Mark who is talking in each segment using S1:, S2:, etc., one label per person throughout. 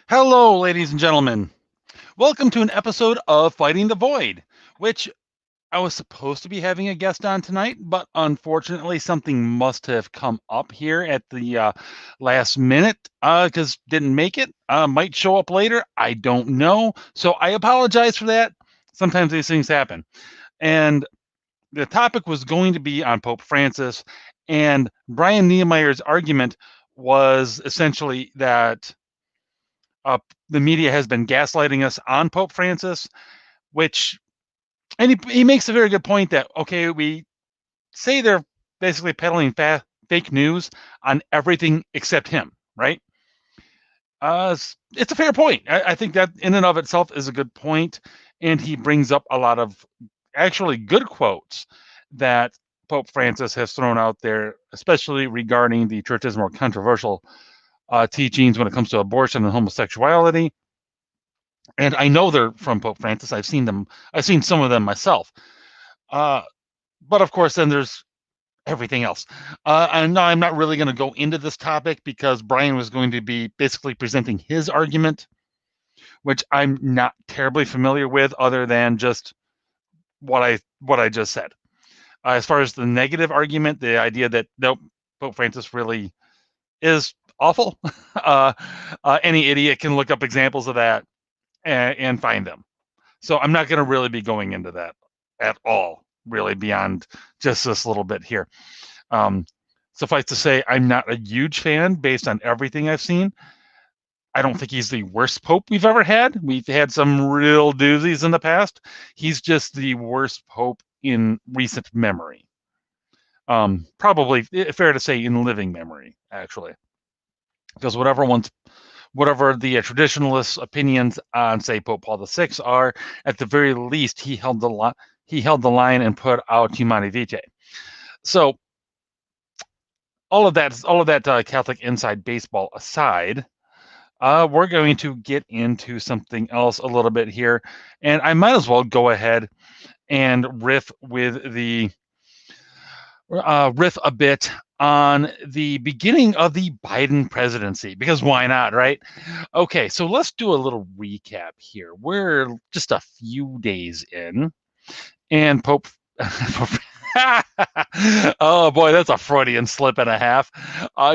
S1: Hello, ladies and gentlemen. Welcome to an episode of Fighting the Void, which I was supposed to be having a guest on tonight, but unfortunately, something must have come up here at the last minute because didn't make it. Might show up later. I don't know. So I apologize for that. Sometimes these things happen. And the topic was going to be on Pope Francis, and Brian Niemeier's argument was essentially that uh, the media has been gaslighting us on Pope Francis, which, and he makes a very good point that, okay, we say they're basically peddling fake news on everything except him, right? It's a fair point. I think that in and of itself is a good point, and he brings up a lot of actually good quotes that Pope Francis has thrown out there, especially regarding the church's more controversial teachings when it comes to abortion and homosexuality. And I know they're from Pope Francis. I've seen them. I've seen some of them myself. Uh, but of course, then there's everything else. And now I'm not really going to go into this topic because Brian was going to be basically presenting his argument, which I'm not terribly familiar with, other than just what I just said. As far as the negative argument, the idea that nope, Pope Francis really is awful. uh, any idiot can look up examples of that and find them. So I'm not going to really be going into that at all, really, beyond just this little bit here. Um, Suffice to say, I'm not a huge fan based on everything I've seen. I don't think he's the worst pope we've ever had. We've had some real doozies in the past. He's just the worst pope in recent memory. Probably fair to say in living memory, actually, because whatever the traditionalist opinions on, say, Pope Paul VI are, at the very least, he held the line and put out Humani Vitae. So all of that Catholic inside baseball aside, we're going to get into something else a little bit here, and I might as well go ahead and riff a bit on the beginning of the Biden presidency, because why not, right? Okay, so let's do a little recap here. We're just a few days in, and Pope. Oh boy, that's a Freudian slip and a half.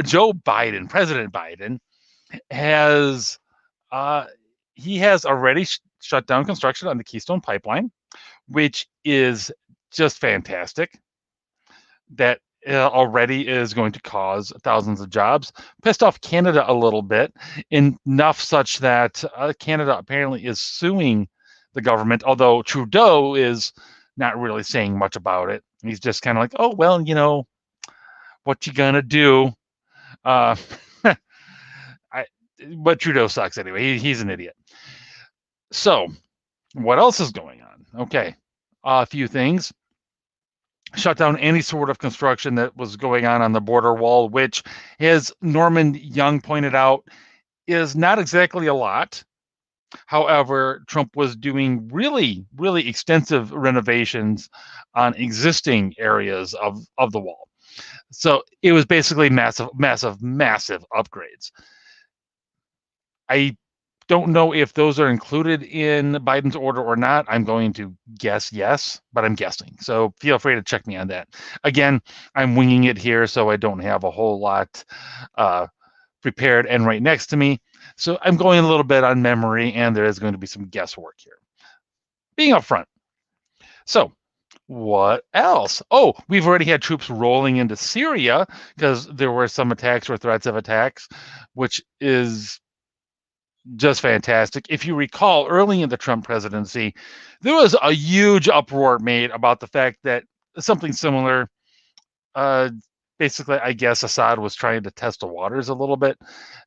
S1: Joe Biden, President Biden, has he has already shut down construction on the Keystone Pipeline, which is just fantastic. That already is going to cause thousands of jobs. Pissed off Canada a little bit, enough such that Canada apparently is suing the government, although Trudeau is not really saying much about it. He's just kind of like, oh, well, what you gonna do? Uh, I, but Trudeau sucks anyway. He's an idiot. So, what else is going on? Okay, a few things. Shut down any sort of construction that was going on the border wall, which, as Norman Young pointed out, is not exactly a lot. However, Trump was doing really, really extensive renovations on existing areas of the wall. So it was basically massive, massive, massive upgrades. I don't know if those are included in Biden's order or not. I'm going to guess yes, but I'm guessing. So feel free to check me on that. Again, I'm winging it here, so I don't have a whole lot prepared and right next to me. So I'm going a little bit on memory, and there is going to be some guesswork here. Being upfront. So what else? Oh, we've already had troops rolling into Syria because there were some attacks or threats of attacks, which is just fantastic. If you recall, early in the Trump presidency, there was a huge uproar made about the fact that something similar, basically, I guess Assad was trying to test the waters a little bit,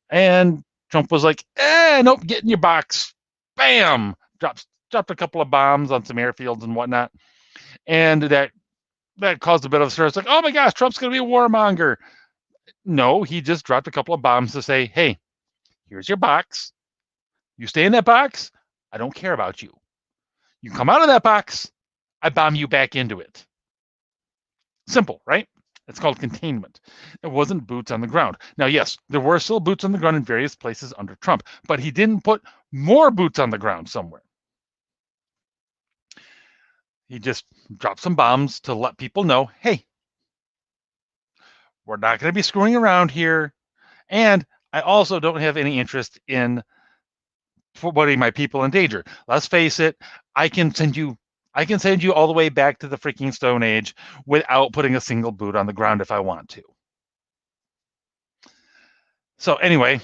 S1: and Trump was like, nope, get in your box. Bam! Dropped a couple of bombs on some airfields and whatnot, and that caused a bit of a stir. It's like, oh my gosh, Trump's going to be a warmonger. No, he just dropped a couple of bombs to say, hey, here's your box. You stay in that box, I don't care about you. You come out of that box, I bomb you back into it. Simple, right? It's called containment. It wasn't boots on the ground. Now, yes, there were still boots on the ground in various places under Trump, but he didn't put more boots on the ground somewhere. He just dropped some bombs to let people know, hey, we're not going to be screwing around here. And I also don't have any interest in putting my people in danger. Let's face it, I can send you all the way back to the freaking Stone Age without putting a single boot on the ground if I want to. So anyway,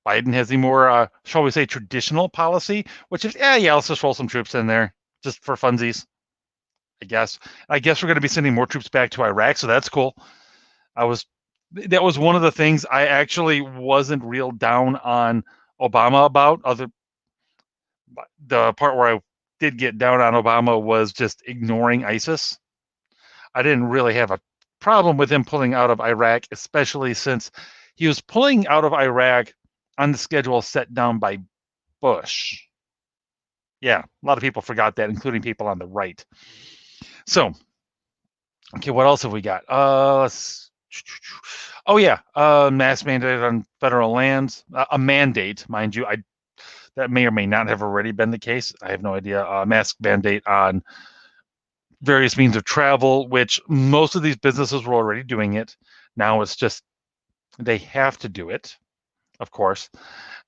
S1: Biden has the more, shall we say, traditional policy, which is, let's just roll some troops in there just for funsies, I guess. I guess we're going to be sending more troops back to Iraq, so that's cool. That was one of the things I actually wasn't real down on Obama about. The part where I did get down on Obama was just ignoring ISIS. I didn't really have a problem with him pulling out of Iraq, especially since he was pulling out of Iraq on the schedule set down by Bush. Yeah, a lot of people forgot that, including people on the right. So, okay, what else have we got? Mask mandate on federal lands. A mandate, mind you. That may or may not have already been the case. I have no idea. Mask mandate on various means of travel, which most of these businesses were already doing it. Now it's just they have to do it, of course.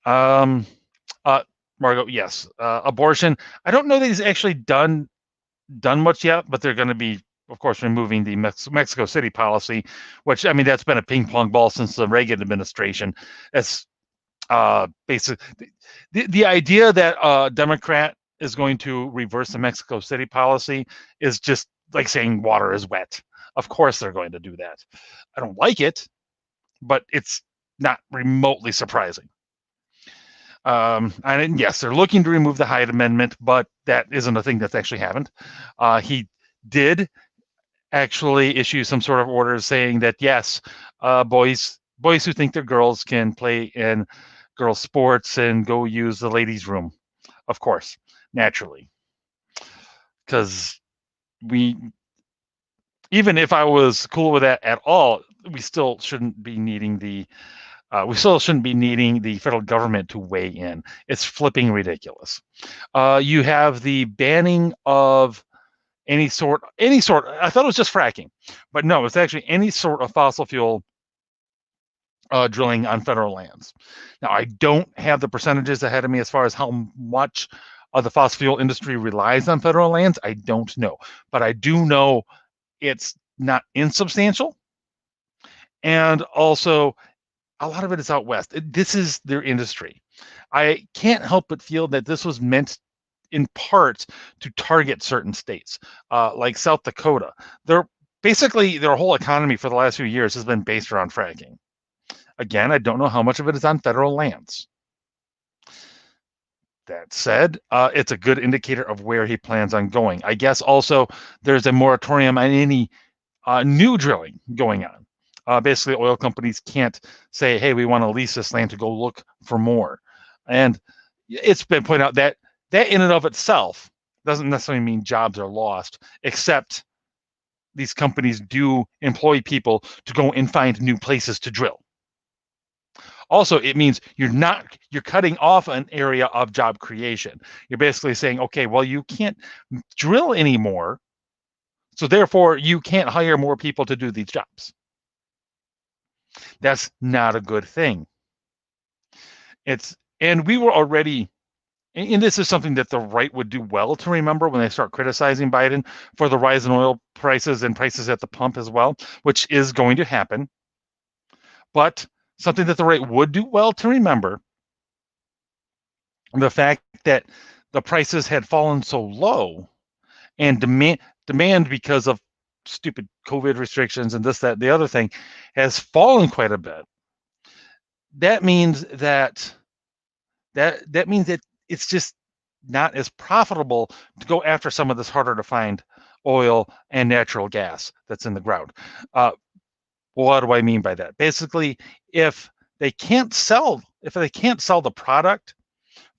S1: Margot, yes. Abortion. I don't know that he's actually done much yet, but they're going to be, of course, removing the Mexico City policy, which, I mean, that's been a ping pong ball since the Reagan administration. It's basically the idea that a Democrat is going to reverse the Mexico City policy is just like saying water is wet. Of course they're going to do that. I don't like it, but it's not remotely surprising. And yes, they're looking to remove the Hyde Amendment, but that isn't a thing that's actually happened. He did actually issue some sort of orders saying that, yes, boys who think they're girls can play in girls' sports and go use the ladies' room, of course, naturally. Because even if I was cool with that at all, we still shouldn't be needing the federal government to weigh in. It's flipping ridiculous. You have the banning of any sort. I thought it was just fracking, but no, it's actually any sort of fossil fuel drilling on federal lands. Now, I don't have the percentages ahead of me as far as how much of the fossil fuel industry relies on federal lands. I don't know, but I do know it's not insubstantial, and also a lot of it is out west. This is their industry. I can't help but feel that this was meant in part to target certain states, like South Dakota. Their whole economy for the last few years has been based around fracking. Again, I don't know how much of it is on federal lands. That said, it's a good indicator of where he plans on going. I guess also there's a moratorium on any new drilling going on. Basically, oil companies can't say, hey, we want to lease this land to go look for more. And it's been pointed out that in and of itself doesn't necessarily mean jobs are lost, except these companies do employ people to go and find new places to drill. Also, it means you're cutting off an area of job creation. You're basically saying, okay, well, you can't drill anymore, so therefore you can't hire more people to do these jobs. That's not a good thing. And we were already, and this is something that the right would do well to remember when they start criticizing Biden for the rise in oil prices and prices at the pump as well, which is going to happen. But something that the right would do well to remember, the fact that the prices had fallen so low and demand because of stupid COVID restrictions and this, that, the other thing has fallen quite a bit. That means that it's just not as profitable to go after some of this harder to find oil and natural gas that's in the ground. What do I mean by that? Basically, if they can't sell the product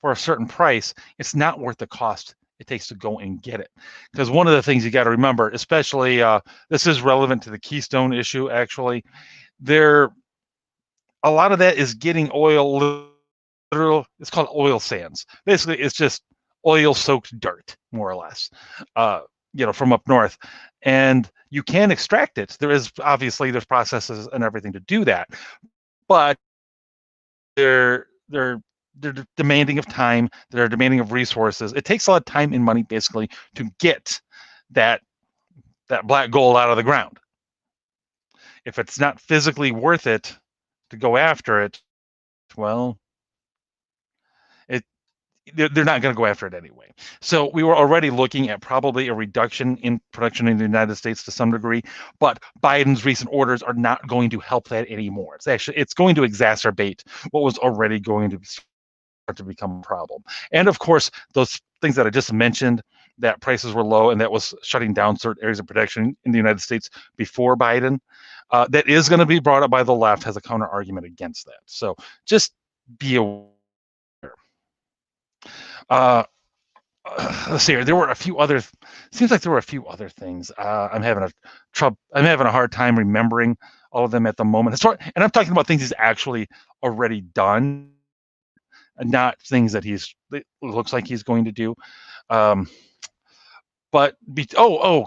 S1: for a certain price, it's not worth the cost it takes to go and get it. Because one of the things you got to remember, especially this is relevant to the Keystone issue, actually, a lot of that is getting oil, literal, it's called oil sands. Basically, it's just oil-soaked dirt, more or less, from up north. And you can extract it. There's processes and everything to do that. But they're demanding of time, they're demanding of resources. It takes a lot of time and money basically to get that black gold out of the ground. If it's not physically worth it to go after it, well, they're not going to go after it anyway. So we were already looking at probably a reduction in production in the United States to some degree, but Biden's recent orders are not going to help that anymore. It's going to exacerbate what was already going to start to become a problem. And of course, those things that I just mentioned, that prices were low and that was shutting down certain areas of production in the United States before Biden, that is going to be brought up by the left as a counter argument against that. So just be aware. Let's see here. There were a few other. Seems like there were a few other things. I'm having a hard time remembering all of them at the moment. And I'm talking about things he's actually already done, and not things that it looks like he's going to do. But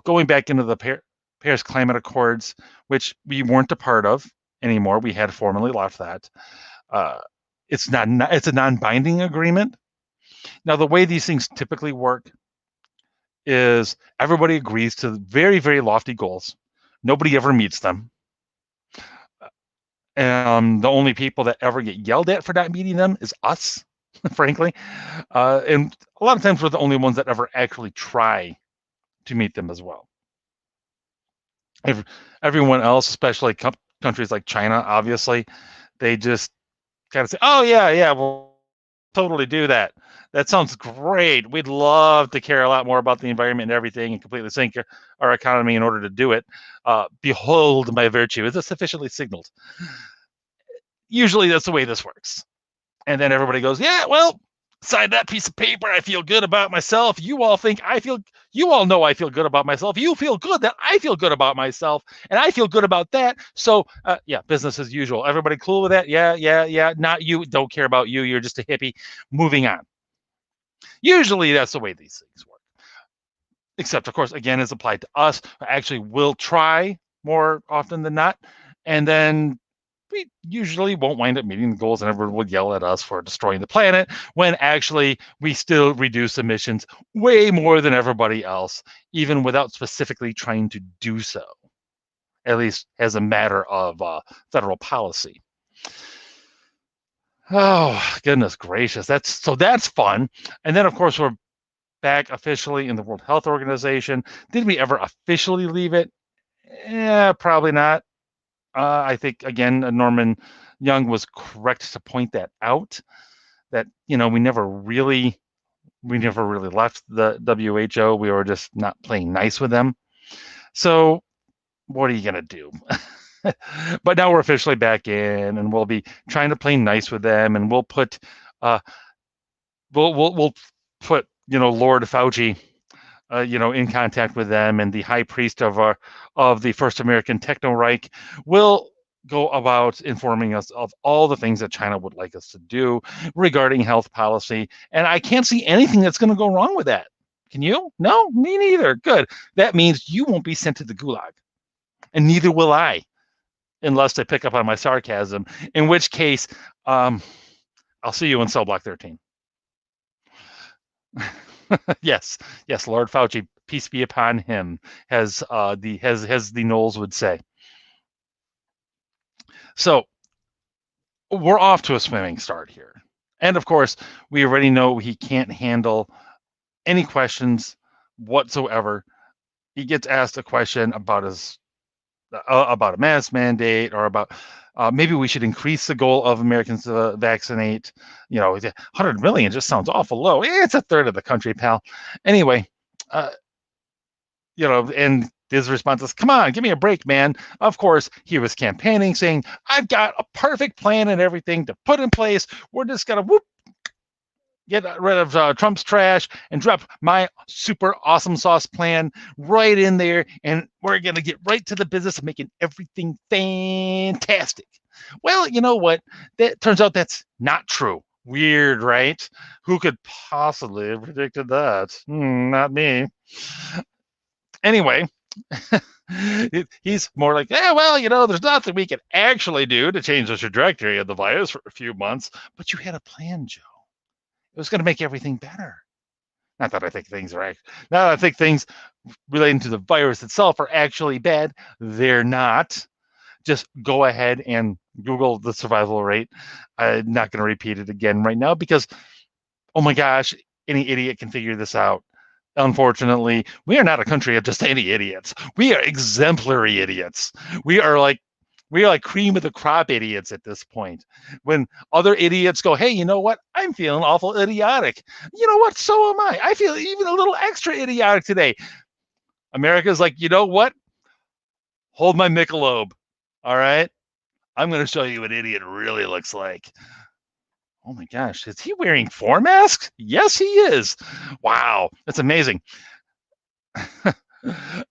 S1: going back into the Paris Climate Accords, which we weren't a part of anymore. We had formally left that. It's a non-binding agreement. Now, the way these things typically work is everybody agrees to very, very lofty goals. Nobody ever meets them. And the only people that ever get yelled at for not meeting them is us, frankly. And a lot of times we're the only ones that ever actually try to meet them as well. Everyone else, especially countries like China, obviously, they just kind of say, oh, yeah, we'll totally do that. That sounds great. We'd love to care a lot more about the environment and everything and completely sink our economy in order to do it. Behold my virtue. Is it sufficiently signaled? Usually that's the way this works. And then everybody goes, yeah, well, sign that piece of paper. I feel good about myself. You all know I feel good about myself. You feel good that I feel good about myself. And I feel good about that. So, business as usual. Everybody cool with that? Yeah. Not you. Don't care about you. You're just a hippie. Moving on. Usually that's the way these things work. Except, of course, again, it's applied to us. Actually, we'll try more often than not. And then we usually won't wind up meeting the goals, and everyone will yell at us for destroying the planet, when actually we still reduce emissions way more than everybody else, even without specifically trying to do so, at least as a matter of federal policy. Oh, goodness gracious. That's fun. And then, of course, we're back officially in the World Health Organization. Did we ever officially leave it? Yeah, probably not. I think, again, Norman Young was correct to point that out, that, we never really left the WHO. We were just not playing nice with them. So what are you going to do? But now we're officially back in, and we'll be trying to play nice with them, and we'll put we'll put Lord Fauci in contact with them, and the high priest of the first American Techno-Reich will go about informing us of all the things that China would like us to do regarding health policy. And I can't see anything that's going to go wrong with that. Can you? No, me neither. Good. That means you won't be sent to the gulag, and neither will I, unless they pick up on my sarcasm, in which case I'll see you in cell block 13. Yes, Lord Fauci, peace be upon him, as the Knowles would say. So we're off to a swimming start here. And of course, we already know he can't handle any questions whatsoever. He gets asked a question about a mask mandate, or about maybe we should increase the goal of Americans to vaccinate. 100 million just sounds awful low. It's a third of the country, pal. Anyway, and his response is, come on, give me a break, man. Of course, he was campaigning, saying, I've got a perfect plan and everything to put in place. We're just going to get rid of Trump's trash and drop my super awesome sauce plan right in there. And we're going to get right to the business of making everything fantastic. Well, you know what? That turns out that's not true. Weird, right? Who could possibly have predicted that? Not me. Anyway, he's more like, yeah, well, there's nothing we can actually do to change the trajectory of the virus for a few months, but you had a plan, Joe. It was going to make everything better. Not that I think things are not that I think things relating to the virus itself are actually bad. They're not. Just go ahead and Google the survival rate. I'm not going to repeat it again right now because, oh my gosh, any idiot can figure this out. Unfortunately, we are not a country of just any idiots. We are exemplary idiots. We are like cream of the crop idiots at this point. When other idiots go, hey, you know what? I'm feeling awful idiotic. You know what? So am I. I feel even a little extra idiotic today. America's like, you know what? Hold my Michelob. All right. I'm going to show you what idiot really looks like. Oh my gosh, is he wearing 4 masks? Yes, he is. Wow, that's amazing.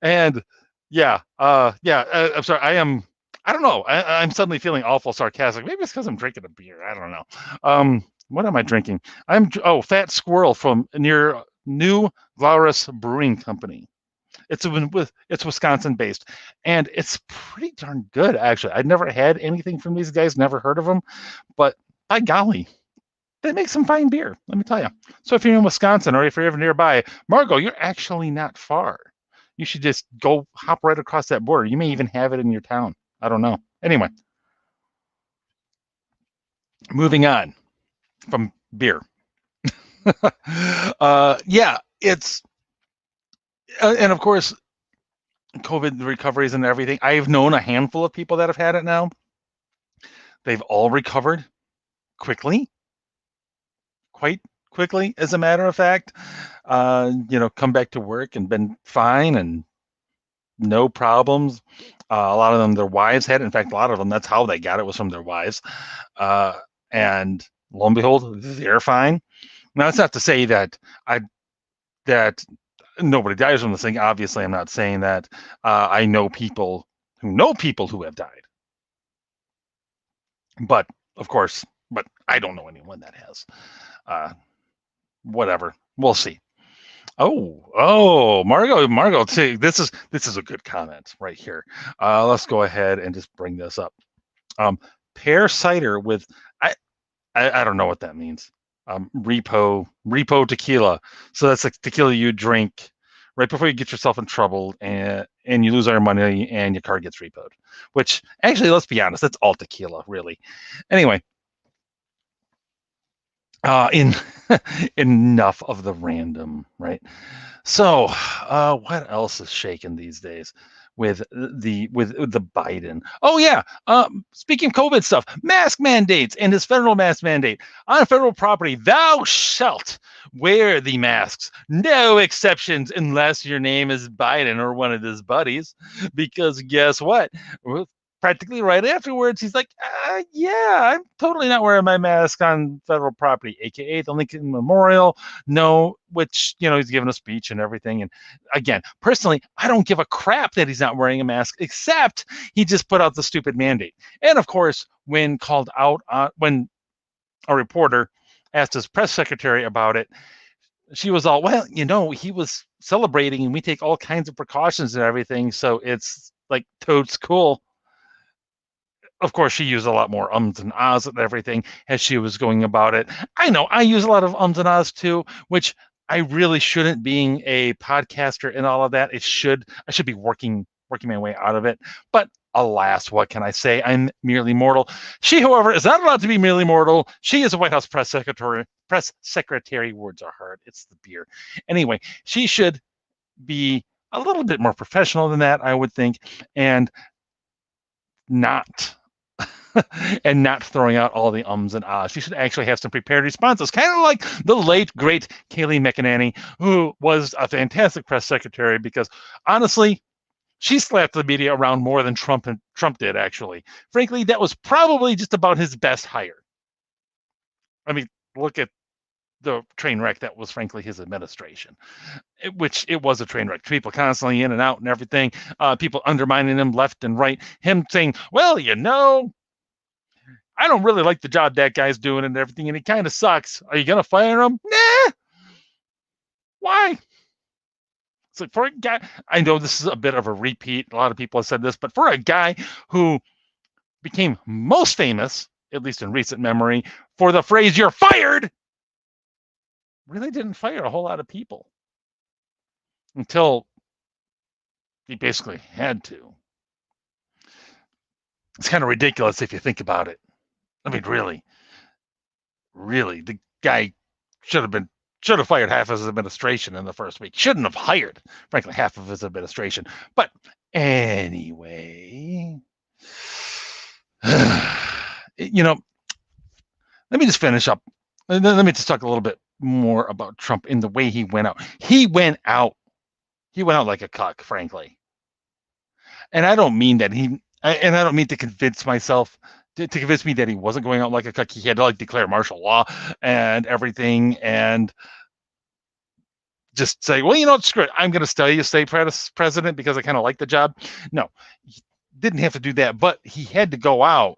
S1: And I'm sorry. I don't know. I'm suddenly feeling awful sarcastic. Maybe it's because I'm drinking a beer. I don't know. What am I drinking? Fat Squirrel from near New Glarus Brewing Company. It's Wisconsin based, and it's pretty darn good actually. I'd never had anything from these guys, never heard of them, but by golly, they make some fine beer, let me tell you. So if you're in Wisconsin or if you're ever nearby, Margot, you're actually not far. You should just go hop right across that border. You may even have it in your town. I don't know. Anyway, moving on from beer. It's and of course, COVID recoveries and everything. I've known a handful of people that have had it now. They've all recovered quickly, quite quickly, as a matter of fact. Come back to work and been fine and no problems. A lot of them, their wives had it. In fact, a lot of them, that's how they got it, was from their wives. And lo and behold, they're fine. Now, it's not to say that nobody dies from this thing. Obviously, I'm not saying that. I know people who have died. But, of course, I don't know anyone that has. Whatever. We'll see. Margot, see, this is a good comment right here. Let's go ahead and just bring this up. Pear cider with I don't know what that means. Repo tequila. So that's like tequila you drink right before you get yourself in trouble and you lose all your money and your car gets repoed. Which actually, let's be honest, that's all tequila, really. Anyway, enough of the random, right? So, what else is shaking these days with the Biden? Oh yeah, speaking of COVID stuff, mask mandates and his federal mask mandate on federal property. Thou shalt wear the masks, no exceptions, unless your name is Biden or one of his buddies. Because guess what? Practically right afterwards, he's like, yeah, I'm totally not wearing my mask on federal property, aka the Lincoln Memorial. No, which, he's given a speech and everything. And again, personally, I don't give a crap that he's not wearing a mask, except he just put out the stupid mandate. And of course, when called out, when a reporter asked his press secretary about it, she was all, well, he was celebrating and we take all kinds of precautions and everything. So it's like totes cool. Of course, she used a lot more ums and ahs and everything as she was going about it. I know I use a lot of ums and ahs too, which I really shouldn't, being a podcaster and all of that. I should be working my way out of it. But alas, what can I say? I'm merely mortal. She, however, is not allowed to be merely mortal. She is a White House press secretary. Words are hard. It's the beer. Anyway, she should be a little bit more professional than that, I would think, and not throwing out all the ums and ahs. She should actually have some prepared responses, kind of like the late, great Kayleigh McEnany, who was a fantastic press secretary, because honestly, she slapped the media around more than Trump did, actually. Frankly, that was probably just about his best hire. I mean, look at the train wreck that was frankly his administration, which it was a train wreck. People constantly in and out and everything. People undermining him left and right. Him saying, well, I don't really like the job that guy's doing and everything, and he kind of sucks. Are you going to fire him? Nah. Why? It's like, for a guy, I know this is a bit of a repeat. A lot of people have said this, but for a guy who became most famous, at least in recent memory, for the phrase, you're fired, really didn't fire a whole lot of people until he basically had to. It's kind of ridiculous if you think about it. I mean, really, the guy should have fired half of his administration in the first week. Shouldn't have hired, frankly, half of his administration. But anyway, you know, let me just finish up. Let me just talk a little bit more about Trump in the way he went out. He went out like a cuck, frankly. And I don't mean that I don't mean to convince myself to convince me that he wasn't going out like a cuck. He had to like declare martial law and everything, and just say, well, screw it, I'm going to stay president because I kind of like the job. No, he didn't have to do that, but he had to go out.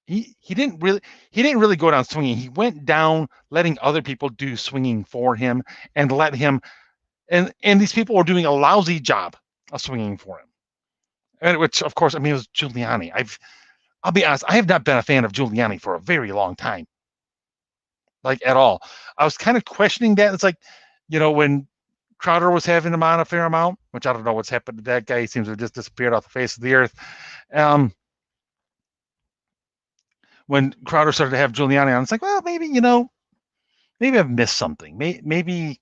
S1: He didn't really go down swinging. He went down letting other people do swinging for him and let him, and these people were doing a lousy job of swinging for him. And which, of course, I mean, it was Giuliani. I'll be honest, I have not been a fan of Giuliani for a very long time. Like, at all. I was kind of questioning that. It's like, when Crowder was having him on a fair amount, which I don't know what's happened to that guy. He seems to have just disappeared off the face of the earth. When Crowder started to have Giuliani on, it's like, well, maybe I've missed something. Maybe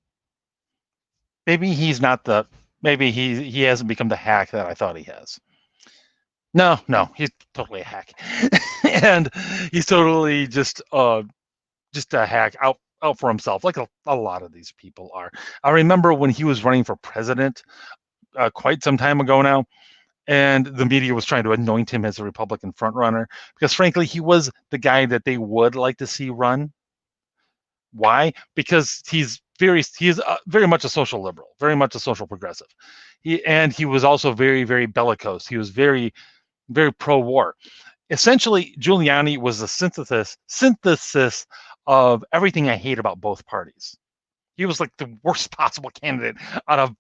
S1: he's not maybe he hasn't become the hack that I thought he has. No, he's totally a hack. And he's totally just a hack out for himself, like a lot of these people are. I remember when he was running for president quite some time ago now, and the media was trying to anoint him as a Republican frontrunner because, frankly, he was the guy that they would like to see run. Why? Because he's very much a social liberal, very much a social progressive. He was also very, very bellicose. He was very, very pro-war. Essentially, Giuliani was a synthesis of everything I hate about both parties. He was like the worst possible candidate out of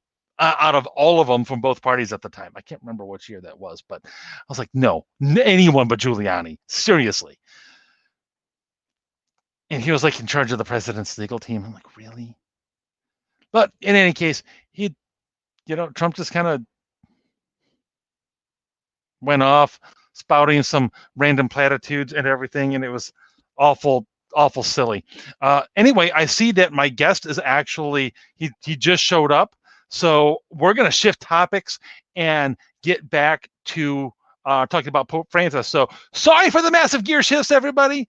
S1: all of them from both parties at the time. I can't remember which year that was, but I was like, no, anyone but Giuliani, seriously. And he was like in charge of the president's legal team. I'm like, really? But in any case, Trump just kind of went off spouting some random platitudes and everything, and it was awful silly. Anyway, I see that my guest is actually he just showed up, so we're going to shift topics and get back to talking about Pope Francis. So sorry for the massive gear shifts, everybody,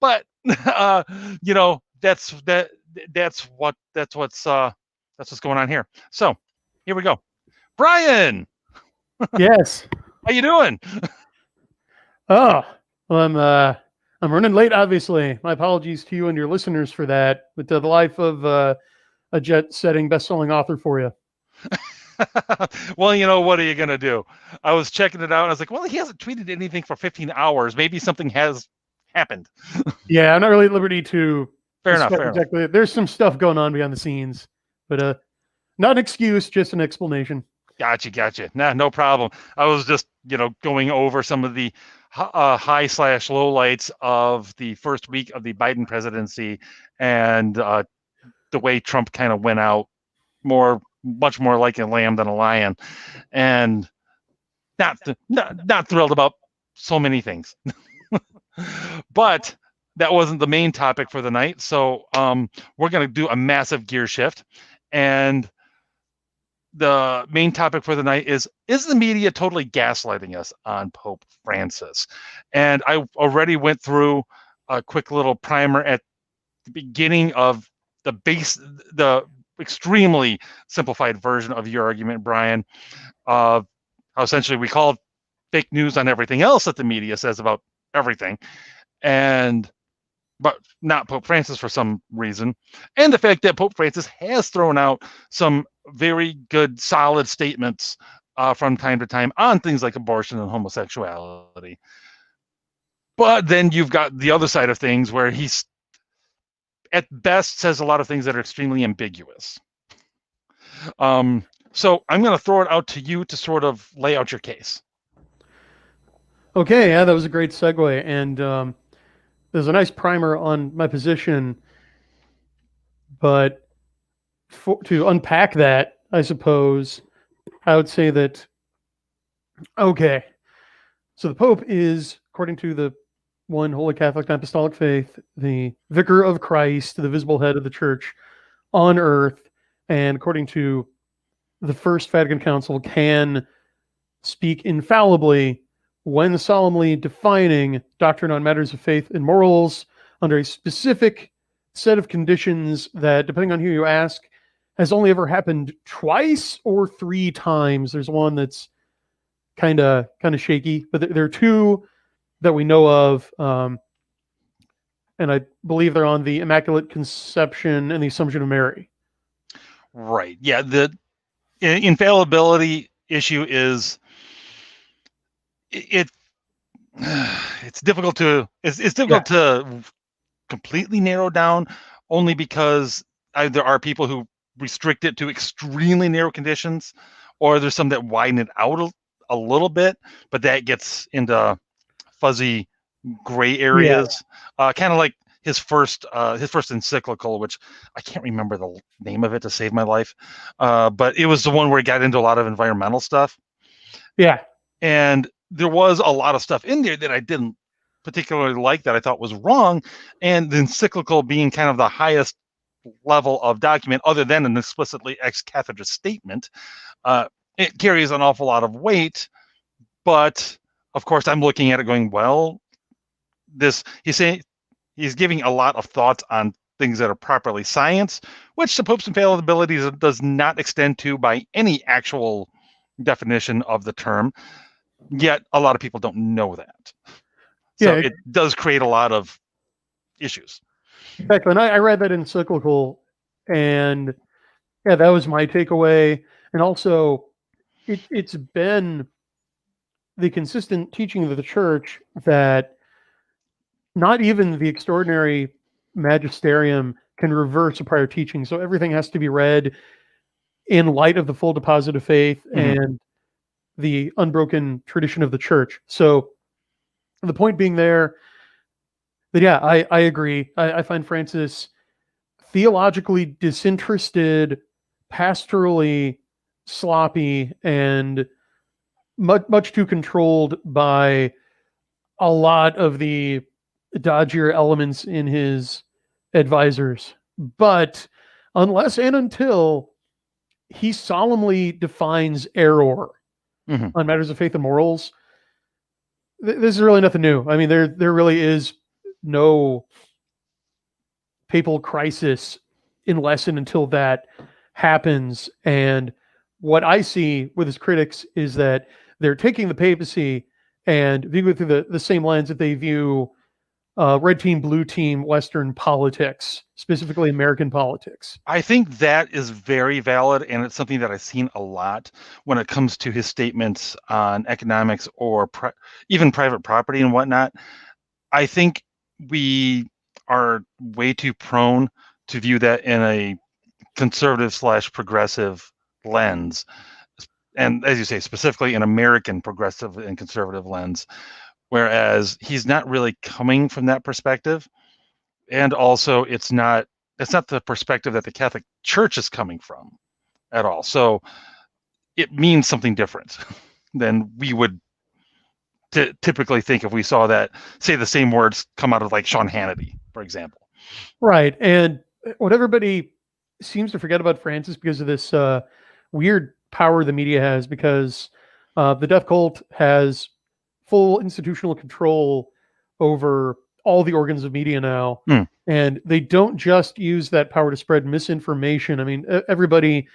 S1: but that's what's going on here. So here we go. Brian.
S2: Yes.
S1: How you doing?
S2: Oh, well, I'm running late, obviously. My apologies to you and your listeners for that. But the life of a jet-setting, best-selling author for you.
S1: Well, what are you going to do? I was checking it out, and I was like, well, he hasn't tweeted anything for 15 hours. Maybe something has happened.
S2: Yeah, I'm not really at liberty to...
S1: Fair enough.
S2: Exactly. There's some stuff going on behind the scenes. But not an excuse, just an explanation.
S1: Gotcha. Nah, no problem. I was just, going over some of the high/low lights of the first week of the Biden presidency, and the way Trump kind of went out much more like a lamb than a lion, and not thrilled about so many things. But that wasn't the main topic for the night. So we're going to do a massive gear shift, and the main topic for the night is the media totally gaslighting us on Pope Francis? And I already went through a quick little primer at the beginning of the extremely simplified version of your argument, Brian, how essentially we call fake news on everything else that the media says about everything. And but not Pope Francis for some reason, and the fact that Pope Francis has thrown out some very good, solid statements from time to time on things like abortion and homosexuality. But then you've got the other side of things where he's, at best, says a lot of things that are extremely ambiguous. So I'm going to throw it out to you to sort of lay out your case.
S2: Okay, yeah, that was a great segue. And there's a nice primer on my position. But to unpack that, I suppose, I would say that, okay, so the Pope is, according to the one Holy Catholic and Apostolic faith, the vicar of Christ, the visible head of the church on earth, and according to the First Vatican Council, can speak infallibly when solemnly defining doctrine on matters of faith and morals under a specific set of conditions that, depending on who you ask, has only ever happened twice or 3 times. There's one that's kind of shaky, but there are 2 that we know of, and I believe they're on the Immaculate Conception and the Assumption of Mary.
S1: Right. Yeah. The infallibility issue is it's difficult to to completely narrow down, only because there are people who restrict it to extremely narrow conditions, or there's some that widen it out a little bit, but that gets into fuzzy gray areas. Kind of like his first encyclical, which I can't remember the name of it to save my life, but it was the one where he got into a lot of environmental stuff.
S2: Yeah.
S1: And there was a lot of stuff in there that I didn't particularly like, that I thought was wrong. And the encyclical being kind of the highest level of document, other than an explicitly ex cathedra statement, it carries an awful lot of weight. But of course, I'm looking at it going, well, he's giving a lot of thoughts on things that are properly science, which the Pope's infallibility does not extend to by any actual definition of the term. Yet a lot of people don't know that. So it does create a lot of issues.
S2: Exactly. And I read that encyclical, and yeah, that was my takeaway. And also, it's been the consistent teaching of the church that not even the extraordinary magisterium can reverse a prior teaching. So everything has to be read in light of the full deposit of faith and the unbroken tradition of the church. So the point being there that, yeah, I agree. I find Francis theologically disinterested, pastorally sloppy, and much too controlled by a lot of the dodgier elements in his advisors. But unless and until he solemnly defines error on matters of faith and morals, this is really nothing new. I mean, there really is no papal crisis unless and until that happens. And what I see with his critics is that they're taking the papacy and viewing it through the same lens that they view red team, blue team, Western politics, specifically American politics.
S1: I think that is very valid, and it's something that I've seen a lot when it comes to his statements on economics or even private property and whatnot. I think we are way too prone to view that in a conservative/progressive lens. And as you say, specifically an American progressive and conservative lens, whereas he's not really coming from that perspective. And also it's not the perspective that the Catholic Church is coming from at all. So it means something different than we would typically think if we saw that, say, the same words come out of like Sean Hannity, for example.
S2: Right. And what everybody seems to forget about Francis, because of this weird power the media has, because the death cult has full institutional control over all the organs of media now. And they don't just use that power to spread misinformation. I mean, anybody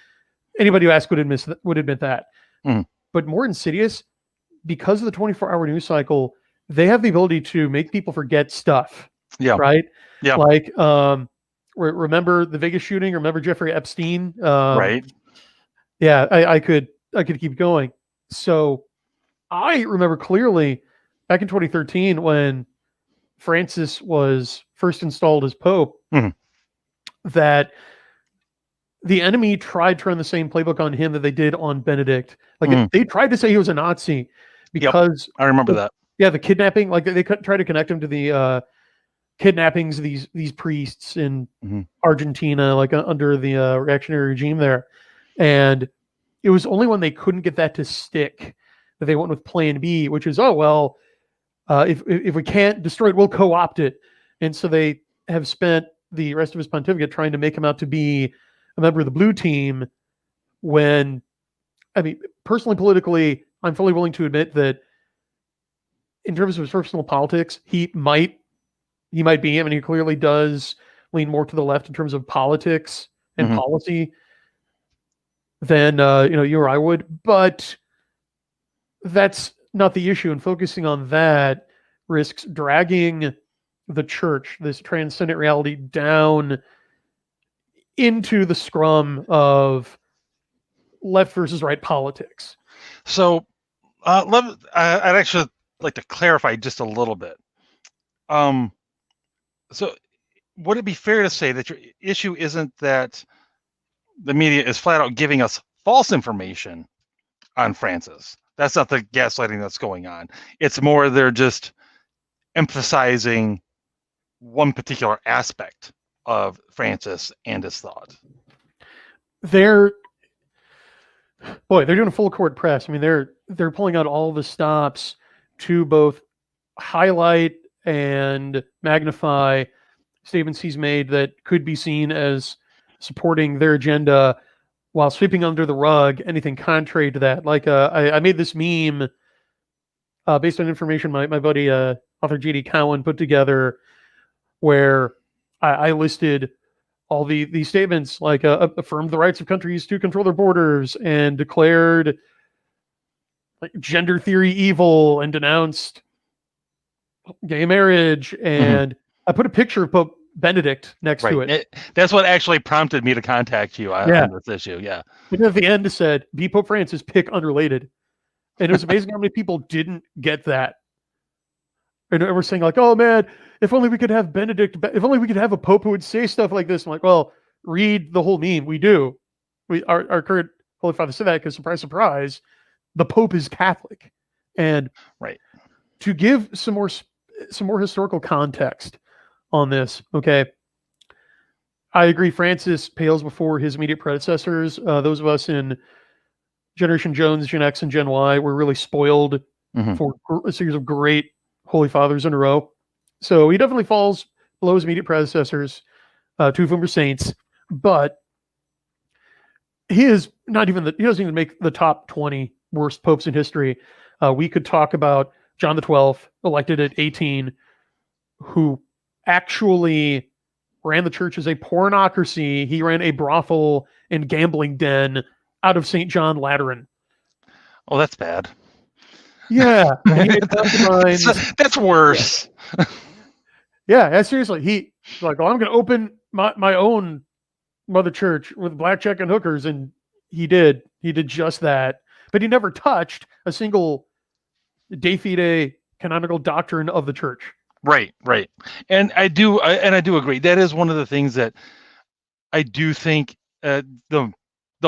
S2: who asks would admit that. But more insidious, because of the 24-hour news cycle, they have the ability to make people forget stuff.
S1: Yeah.
S2: Right.
S1: Yeah.
S2: Like, remember the Vegas shooting? Remember Jeffrey Epstein?
S1: Right.
S2: Yeah, I could keep going. So I remember clearly back in 2013 when Francis was first installed as Pope,
S1: Mhm.
S2: that the enemy tried to run the same playbook on him that they did on Benedict. Like
S1: Mhm.
S2: they tried to say he was a Nazi
S1: Yep.
S2: because
S1: I remember that.
S2: yeah, the kidnapping, like they tried to connect him to the kidnappings of these priests in
S1: Mhm.
S2: Argentina, like under the reactionary regime there. And it was only when they couldn't get that to stick that they went with Plan B, which is, oh well, if we can't destroy it, we'll co-opt it. And so they have spent the rest of his pontificate trying to make him out to be a member of the blue team. When, I mean, personally, politically, I'm fully willing to admit that in terms of his personal politics, he might be. I mean, he clearly does lean more to the left in terms of politics and
S1: Mhm.
S2: policy than you or I would. But that's not the issue. And focusing on that risks dragging the church, this transcendent reality, down into the scrum of left versus right politics.
S1: So, I'd actually like to clarify just a little bit. So, would it be fair to say that your issue isn't that the media is flat out giving us false information on Francis? That's not the gaslighting that's going on. It's more they're just emphasizing one particular aspect of Francis and his thought.
S2: They're they're doing a full court press. I mean, they're pulling out all the stops to both highlight and magnify statements he's made that could be seen as supporting their agenda, while sweeping under the rug anything contrary to that. Like I made this meme based on information my buddy author J.D. Cowan put together, where I listed all these statements, like affirmed the rights of countries to control their borders and declared like gender theory evil and denounced gay marriage. And I put a picture of Pope Benedict next to
S1: Right.
S2: it.
S1: That's what actually prompted me to contact you
S2: Yeah.
S1: on this issue. Yeah.
S2: And at the end it said, "Be Pope Francis, pick unrelated." And it was amazing how many people didn't get that. And we're saying like, "Oh man, if only we could have Benedict. If only we could have a pope who would say stuff like this." I'm like, "Well, read the whole meme. We do. Our current Holy Father said that because, surprise, surprise, the Pope is Catholic." And
S1: right,
S2: to give some more historical context on this, okay, I agree. Francis pales before his immediate predecessors. Those of us in Generation Jones, Gen X, and Gen Y were really spoiled for a series of great Holy Fathers in a row. So he definitely falls below his immediate predecessors, two of whom are saints. But he is not even he doesn't even make the top 20 worst popes in history. We could talk about John the 12th, elected at 18, who actually ran the church as a pornocracy. He ran a brothel and gambling den out of St. John Lateran.
S1: Oh, that's bad.
S2: Yeah.
S1: That's worse.
S2: Yeah, seriously. He's like, "Oh, I'm going to open my own mother church with blackjack and hookers." And he did just that. But he never touched a single de fide canonical doctrine of the church.
S1: Right. And I do agree. That is one of the things that I do think the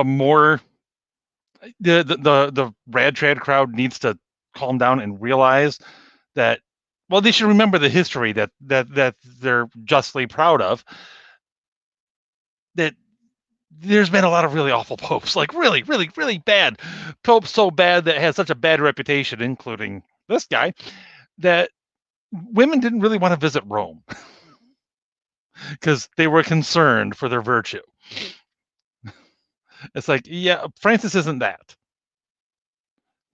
S1: more the rad trad crowd needs to calm down and realize that, well, they should remember the history that they're justly proud of, that there's been a lot of really awful popes, like really bad popes, so bad that has such a bad reputation, including this guy, that women didn't really want to visit Rome because they were concerned for their virtue. It's like, yeah, Francis isn't that.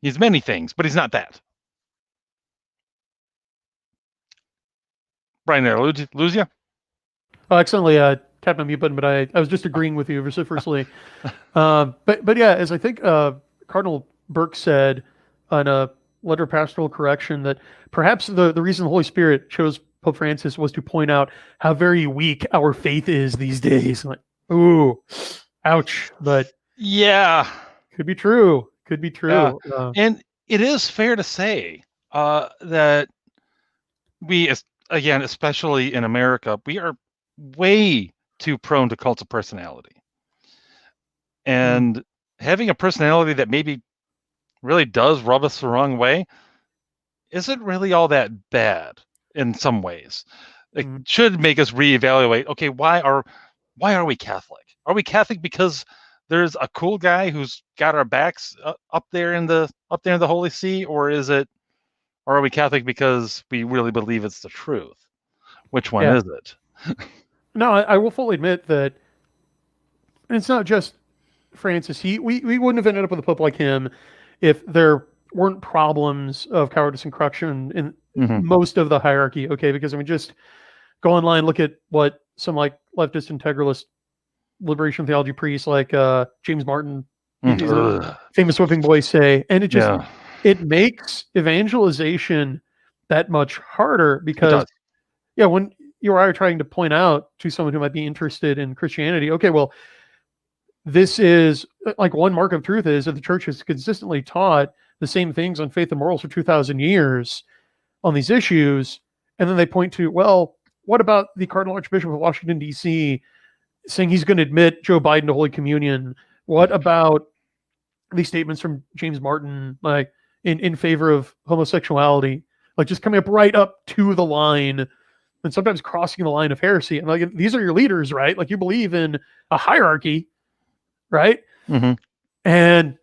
S1: He's many things, but he's not that. Brian, there, lose you?
S2: Oh, accidentally tapped my mute button, but I was just agreeing with you vociferously. But yeah, as I think Cardinal Burke said on a letter of pastoral correction, that perhaps the reason the Holy Spirit chose Pope Francis was to point out how very weak our faith is these days. I'm like, ooh, ouch. But
S1: Yeah.
S2: could be true. Could be true.
S1: And it is fair to say that we, again, especially in America, we are way too prone to cults of personality. And having a personality that maybe really does rub us the wrong way isn't really all that bad in some ways. It should make us reevaluate, okay, why are we Catholic? Are we Catholic because there's a cool guy who's got our backs up there in the Holy See, or are we Catholic because we really believe it's the truth? Which one is it?
S2: No, I will fully admit that it's not just Francis. We wouldn't have ended up with a pope like him if there weren't problems of cowardice and corruption in most of the hierarchy. Okay, because I mean, just go online, look at what some like leftist integralist liberation theology priests like James Martin, famous whipping boy, say, and it just it makes evangelization that much harder because when you are trying to point out to someone who might be interested in Christianity, okay, well, this is like one mark of truth is that the church has consistently taught the same things on faith and morals for 2,000 years on these issues. And then they point to, well, what about the Cardinal Archbishop of Washington, D.C. saying he's going to admit Joe Biden to Holy Communion? What about these statements from James Martin, like in favor of homosexuality, like just coming up right up to the line and sometimes crossing the line of heresy? And like, these are your leaders, right? Like you believe in a hierarchy, right? And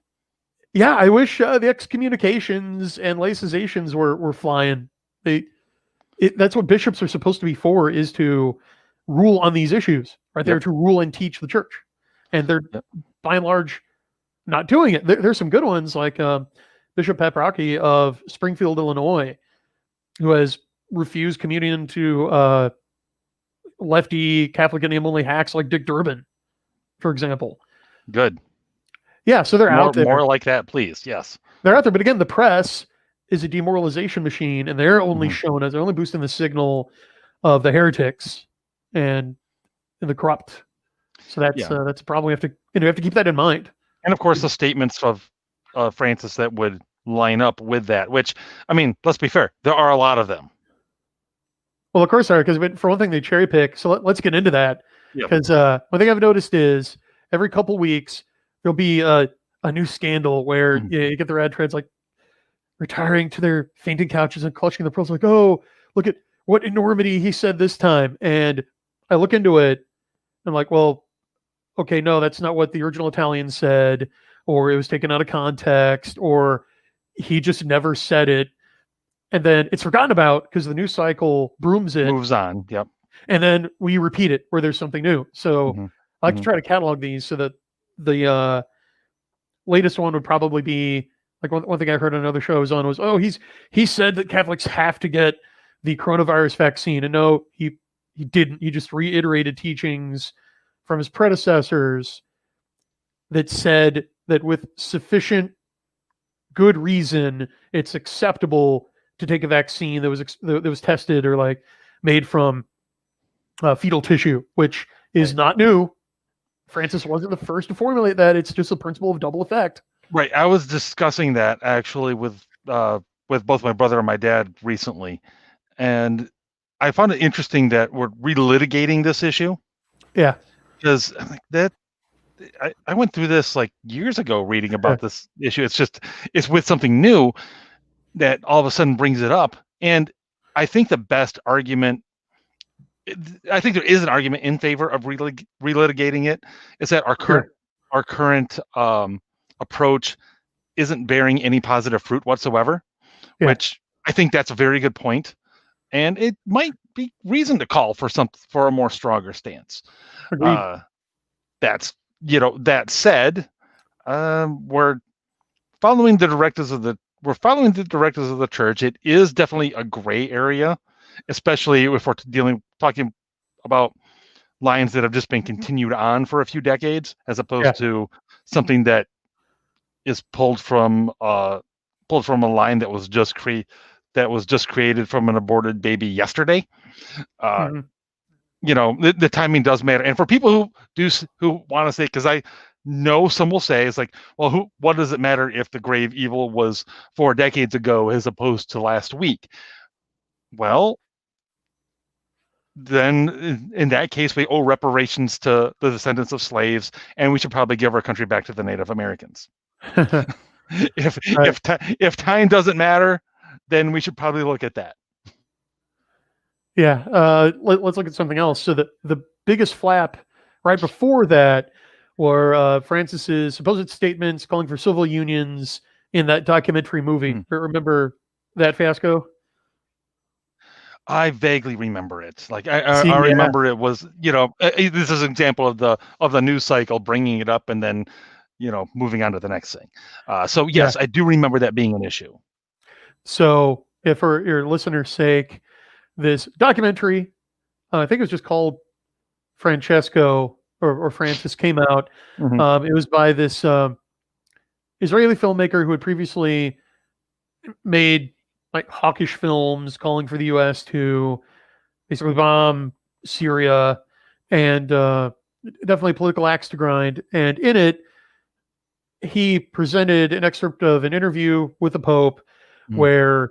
S2: yeah, I wish the excommunications and laicizations were flying. That's what bishops are supposed to be for, is to rule on these issues, right? They're to rule and teach the church, and they're by and large not doing it. There's some good ones like Bishop Paprocki of Springfield, Illinois, who has refused communion to lefty Catholic and name-only hacks like Dick Durbin, for example.
S1: Good.
S2: Yeah, so they're out there.
S1: More like that, please. Yes.
S2: They're out there. But again, the press is a demoralization machine, and they're only showing us, they're only boosting the signal of the heretics and the corrupt. So that's probably have to keep that in mind.
S1: And of course, the statements of Francis that would line up with that, which, I mean, let's be fair, there are a lot of them.
S2: Well, of course, because for one thing, they cherry pick. So let's get into that. Because one thing I've noticed is every couple weeks, there'll be a new scandal where you get the rad treads like retiring to their fainting couches and clutching the pearls, like, oh, look at what enormity he said this time. And I look into it, I'm like, well, okay, no, that's not what the original Italian said, or it was taken out of context, or he just never said it. And then it's forgotten about because the news cycle brooms it.
S1: Moves on, yep.
S2: And then we repeat it where there's something new. So I like to try to catalog these so that the latest one would probably be like one thing I heard on another show I was on was, oh, he said that Catholics have to get the coronavirus vaccine. And no, he didn't. He just reiterated teachings from his predecessors that said that with sufficient good reason, it's acceptable to take a vaccine that was tested or like made from fetal tissue, which is not new. Francis wasn't the first to formulate that. It's just a principle of double effect.
S1: Right. I was discussing that actually with both my brother and my dad recently, and I found it interesting that we're relitigating this issue.
S2: Yeah,
S1: because I went through this like years ago reading about this issue. It's with something new that all of a sudden brings it up, and I think the best argument. I think there is an argument in favor of relitigating it. Is that our current approach isn't bearing any positive fruit whatsoever, which I think that's a very good point, and it might be reason to call for a more stronger stance. That said, we're following the directives of the church. It is definitely a gray area, especially if we're talking about lines that have just been continued on for a few decades, as opposed to something that is pulled from a line that was just that was just created from an aborted baby yesterday.
S2: Mhm.
S1: The timing does matter. And for people who want to say, because I know some will say, it's like, well, what does it matter if the grave evil was 4 decades ago as opposed to last week? Well, then in that case, we owe reparations to the descendants of slaves, and we should probably give our country back to the Native Americans. if
S2: Right.
S1: if time doesn't matter, then we should probably look at that.
S2: Yeah. Let's look at something else. So the biggest flap right before that were Francis's supposed statements calling for civil unions in that documentary movie. Remember that fiasco?
S1: I vaguely remember it. Like I
S2: See, yeah.
S1: remember it was, this is an example of the news cycle bringing it up and then, moving on to the next thing. So yes, I do remember that being an issue.
S2: So, if for your listeners' sake, this documentary, I think it was just called Francesco or Francis, came out. It was by this Israeli filmmaker who had previously made like hawkish films calling for the U.S. to basically bomb Syria, and definitely political axe to grind. And in it, he presented an excerpt of an interview with the Pope where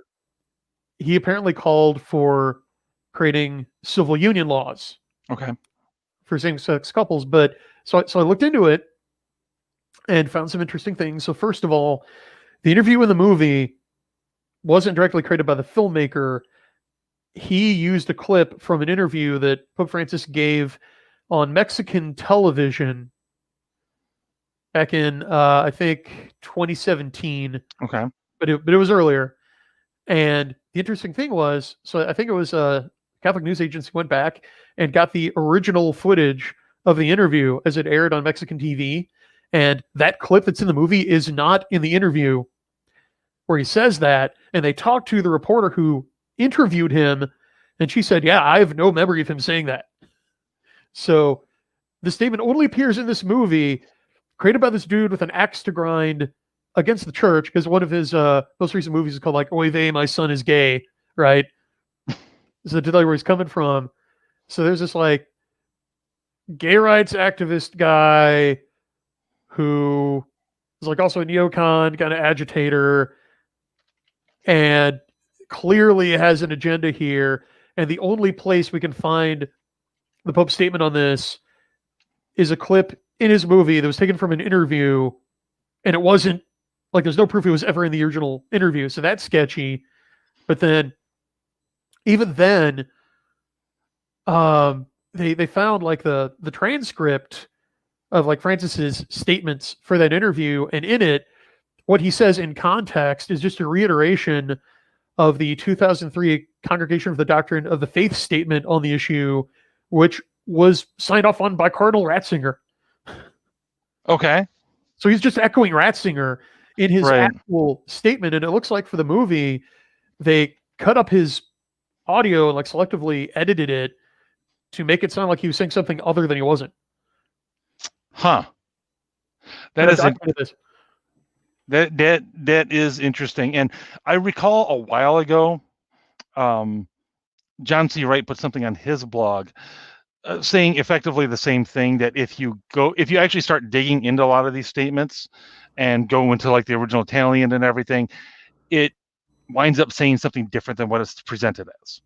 S2: he apparently called for creating civil union laws.
S1: Okay.
S2: For same-sex couples. But so I looked into it and found some interesting things. So first of all, the interview in the movie wasn't directly created by the filmmaker. He used a clip from an interview that Pope Francis gave on Mexican television back in I think 2017.
S1: Okay.
S2: But it was earlier. And the interesting thing was, so I think it was a Catholic news agency went back and got the original footage of the interview as it aired on Mexican TV. And that clip that's in the movie is not in the interview where he says that. And they talked to the reporter who interviewed him, and she said, yeah, I have no memory of him saying that. So the statement only appears in this movie created by this dude with an axe to grind against the church, because one of his most recent movies is called like Oy vey, my son is gay, right? So to tell you where he's coming from. So there's this like gay rights activist guy who is like also a neocon kind of agitator and clearly has an agenda here. And the only place we can find the Pope's statement on this is a clip in his movie that was taken from an interview, and it wasn't like there's no proof he was ever in the original interview. So that's sketchy. But then even then, they found like the transcript of like Francis's statements for that interview, and in it, what he says in context is just a reiteration of the 2003 Congregation for the Doctrine of the Faith statement on the issue, which was signed off on by Cardinal Ratzinger.
S1: Okay.
S2: So he's just echoing Ratzinger in his actual statement, and it looks like for the movie, they cut up his audio and like selectively edited it to make it sound like he was saying something other than he wasn't.
S1: Huh. That is interesting. And I recall a while ago, John C. Wright put something on his blog saying effectively the same thing, that if you actually start digging into a lot of these statements and go into like the original Italian and everything, it winds up saying something different than what it's presented as.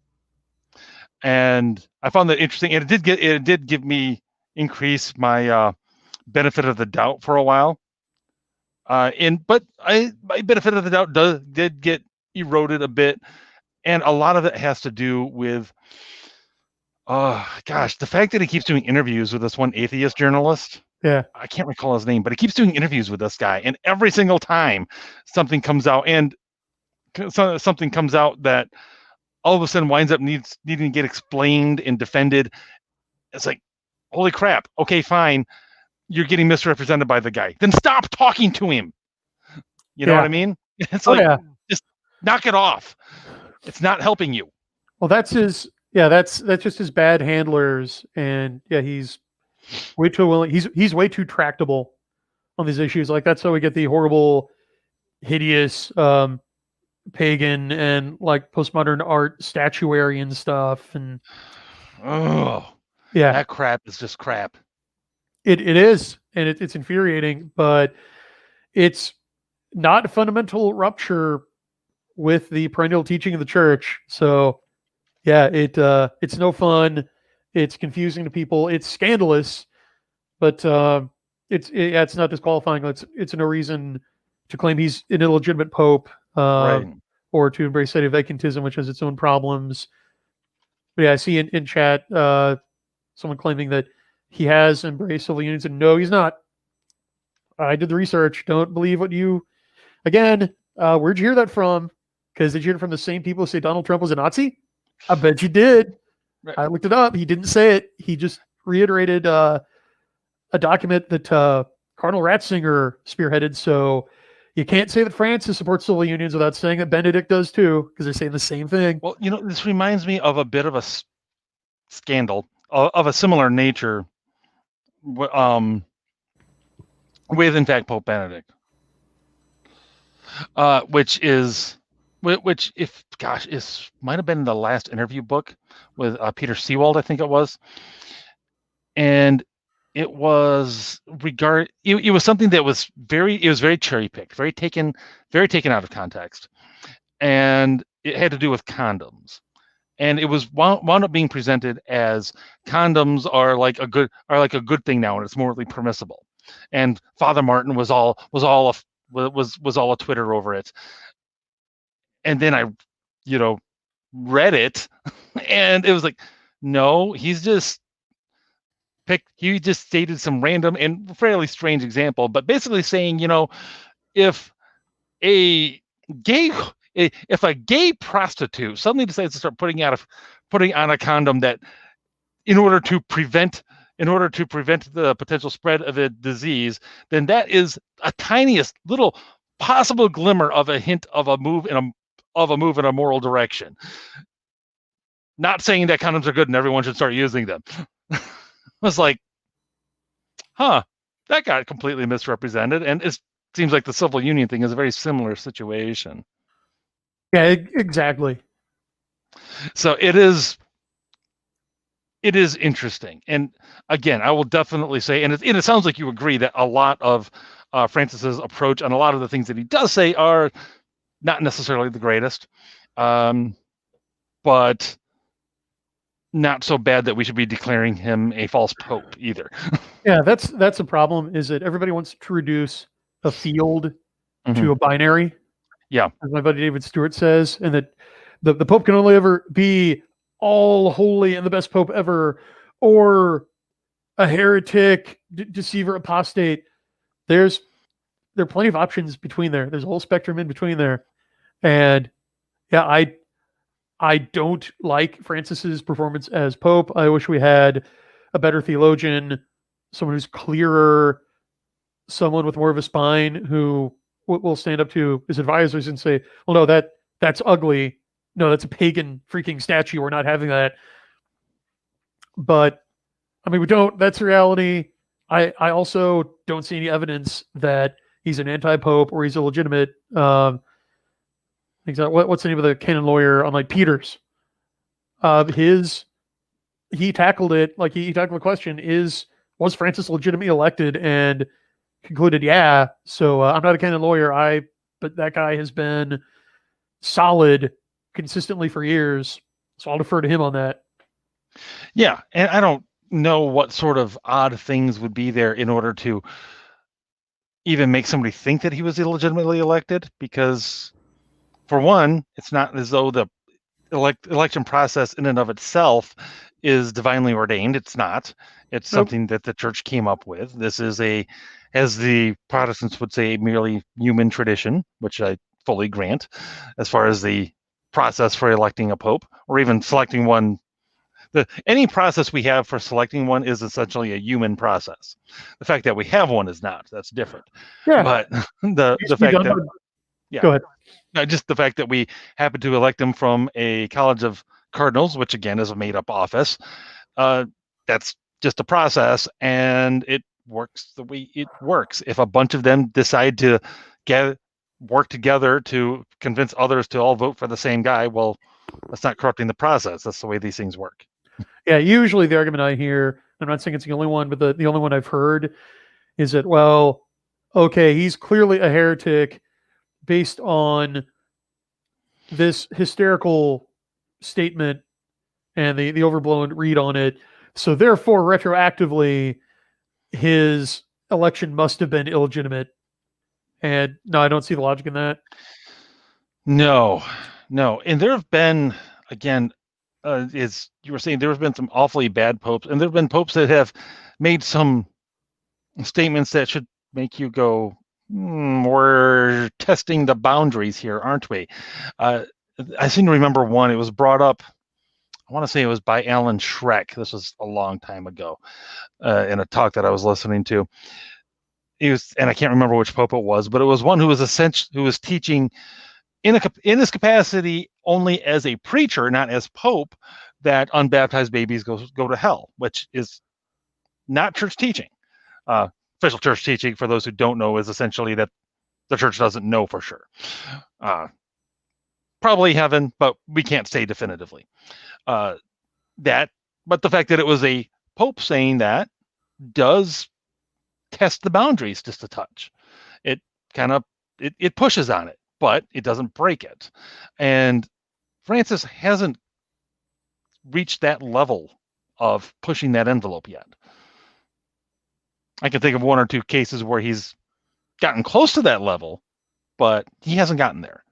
S1: And I found that interesting, and it did give me increase my benefit of the doubt for a while. But my benefit of the doubt did get eroded a bit, and a lot of it has to do with, the fact that he keeps doing interviews with this one atheist journalist.
S2: Yeah,
S1: I can't recall his name, but he keeps doing interviews with this guy, and every single time something comes out, that all of a sudden winds up needing to get explained and defended. It's like, holy crap. Okay, fine. You're getting misrepresented by the guy. Then stop talking to him. You know what I mean? It's just knock it off. It's not helping you.
S2: Well, that's just his bad handlers. And he's way too willing. He's way too tractable on these issues. Like that's how we get the horrible, hideous pagan and like postmodern art statuary and stuff. And
S1: Oh,
S2: yeah,
S1: that crap is just crap.
S2: it is, and it's infuriating, but it's not a fundamental rupture with the perennial teaching of the church. So yeah, it's no fun. It's confusing to people. It's scandalous, but it's not disqualifying. It's no reason to claim he's an illegitimate pope,
S1: Right.
S2: or to embrace vacantism, which has its own problems. But yeah, I see in chat someone claiming that he has embraced civil unions, and no, he's not. I did the research. Don't believe what you. Again, where'd you hear that from? Because did you hear it from the same people who say Donald Trump was a Nazi? I bet you did.
S1: Right.
S2: I looked it up. He didn't say it. He just reiterated a document that Cardinal Ratzinger spearheaded. So you can't say that Francis supports civil unions without saying that Benedict does too, because they're saying the same thing.
S1: Well, this reminds me of a bit of a scandal of a similar nature, with in fact Pope Benedict, which if gosh, is might have been in the last interview book with Peter Seawald, I think it was, and it was it was something that was very cherry picked, very taken out of context, and it had to do with condoms. And it was wound up being presented as condoms are like a good thing now, and it's morally permissible. And Father Martin was all a Twitter over it. And then I, read it, and it was like, no, he just stated some random and fairly strange example, but basically saying, if a gay if a gay prostitute suddenly decides to start putting on a condom that in order to prevent the potential spread of a disease, then that is a tiniest little possible glimmer of a hint of a move in a moral direction. Not saying that condoms are good and everyone should start using them. I was like, that got completely misrepresented, and it seems like the civil union thing is a very similar situation.
S2: Yeah, exactly.
S1: So it is interesting. And again, I will definitely say, and it sounds like you agree that a lot of Francis's approach and a lot of the things that he does say are not necessarily the greatest, but not so bad that we should be declaring him a false pope either.
S2: Yeah, that's a problem, is that everybody wants to reduce a field to a binary.
S1: Yeah.
S2: As my buddy David Stewart says, and that the Pope can only ever be all holy and the best Pope ever, or a heretic, deceiver, apostate. There are plenty of options between there. There's a whole spectrum in between there. And yeah, I don't like Francis's performance as Pope. I wish we had a better theologian, someone who's clearer, someone with more of a spine who will stand up to his advisors and say, well, no, that's ugly. No, that's a pagan freaking statue. We're not having that. But I mean, we don't, that's reality. I also don't see any evidence that he's an anti-pope or he's illegitimate. What's the name of the canon lawyer on like Peters? He tackled it, like he tackled the question, was Francis legitimately elected, and concluded, yeah. So I'm not a canon lawyer, but that guy has been solid consistently for years. So I'll defer to him on that.
S1: Yeah, and I don't know what sort of odd things would be there in order to even make somebody think that he was illegitimately elected, because for one, it's not as though the election process in and of itself is divinely ordained. It's not. It's something that the church came up with. This is as the Protestants would say, merely human tradition, which I fully grant, as far as the process for electing a pope or even selecting one. Any process we have for selecting one is essentially a human process. The fact that we have one is not. That's different.
S2: Yeah.
S1: But the fact that
S2: Go ahead.
S1: Just the fact that we happen to elect them from a college of cardinals, which again is a made-up office, that's just a process, and it works the way it works. If a bunch of them decide to work together to convince others to all vote for the same guy. Well, that's not corrupting the process. That's the way these things work.
S2: Yeah, usually the argument I hear, I'm not saying it's the only one, but the only one I've heard is that, well, okay, he's clearly a heretic based on this hysterical statement and the overblown read on it. So therefore, retroactively, his election must have been illegitimate. And no, I don't see the logic in that.
S1: No. And there have been, again, as you were saying, there have been some awfully bad popes, and there have been popes that have made some statements that should make you go, we're testing the boundaries here, aren't we? I seem to remember one. It was brought up, I want to say it was by Alan Schreck. This was a long time ago in a talk that I was listening to. And I can't remember which pope it was, but it was one who was teaching in his capacity only as a preacher, not as pope, that unbaptized babies go to hell, which is not church teaching. Official church teaching, for those who don't know, is essentially that the church doesn't know for sure. Probably heaven, but we can't say definitively. But the fact that it was a pope saying that does test the boundaries just a touch. It kind of it pushes on it, but it doesn't break it. And Francis hasn't reached that level of pushing that envelope yet. I can think of one or two cases where he's gotten close to that level, but he hasn't gotten there.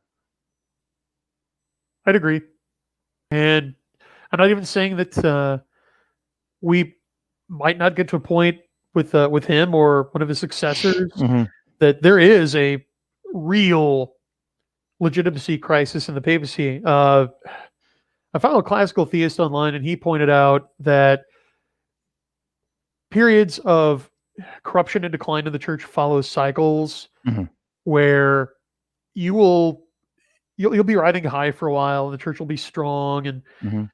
S2: I'd agree. And I'm not even saying that we might not get to a point with him or one of his successors that there is a real legitimacy crisis in the papacy. I found a classical theist online, and he pointed out that periods of corruption and decline in the church follow cycles where you'll be riding high for a while, and the church will be strong and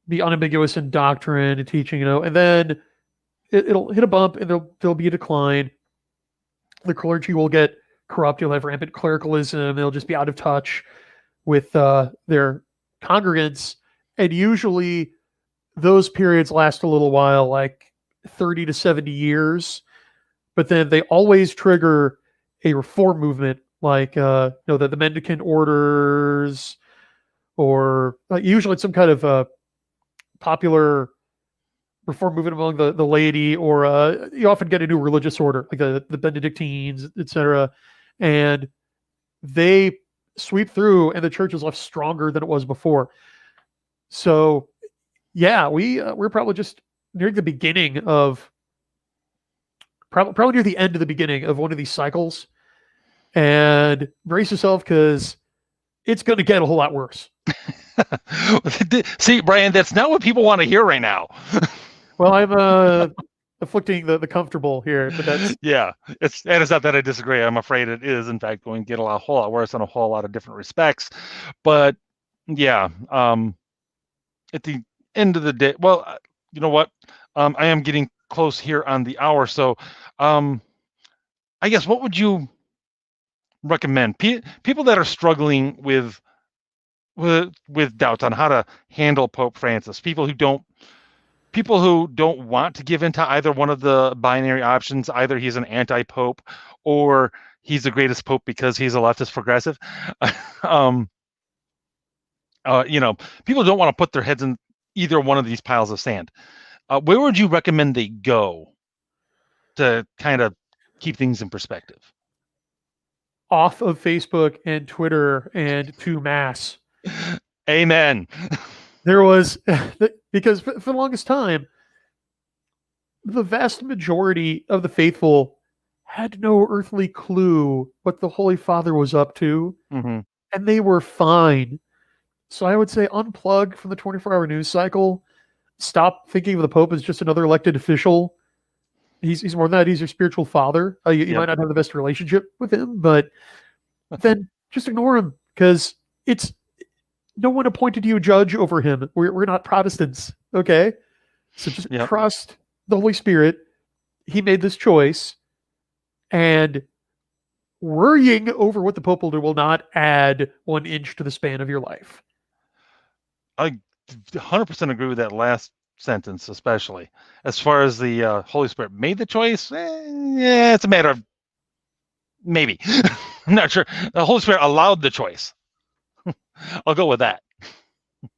S2: be unambiguous in doctrine and teaching, and then it'll hit a bump, and there'll be a decline. The clergy will get corrupt. You'll have rampant clericalism. They'll just be out of touch with their congregants, and usually those periods last a little while, like 30 to 70 years, but then they always trigger a reform movement, like the mendicant orders, or usually it's some kind of popular reform movement among the laity, or you often get a new religious order, like the Benedictines, etc., and they sweep through, and the church is left stronger than it was before. So, yeah, we're probably just nearing the beginning of, probably near the end of the beginning of one of these cycles, and brace yourself, because it's going to get a whole lot worse.
S1: See, Brian, that's not what people want to hear right now.
S2: Well, I'm afflicting the comfortable here, but that's
S1: it's not that I disagree. I'm afraid it is, in fact, going to get a whole lot worse in a whole lot of different respects. But yeah, at the end of the day, well, you know what? I am getting close here on the hour, so I guess what would you recommend people that are struggling with doubts on how to handle Pope Francis, people who don't want to give into either one of the binary options, either he's an anti-pope or he's the greatest pope because he's a leftist progressive. People don't want to put their heads in either one of these piles of sand. Where would you recommend they go to kind of keep things in perspective?
S2: Off of Facebook and Twitter and to mass.
S1: Amen.
S2: There was, because for the longest time, the vast majority of the faithful had no earthly clue what the Holy Father was up to, and they were fine. So I would say unplug from the 24-hour news cycle. Stop thinking of the Pope as just another elected official. He's more than that. He's your spiritual father. You might not have the best relationship with him, but then just ignore him, because no one appointed you a judge over him. We're not Protestants, okay? So just trust the Holy Spirit. He made this choice, and worrying over what the Pope will do will not add 1 inch to the span of your life.
S1: I 100% agree with that last sentence, especially as far as the Holy Spirit made the choice. Yeah, it's a matter of maybe. I'm not sure. The Holy Spirit allowed the choice. I'll go with that. As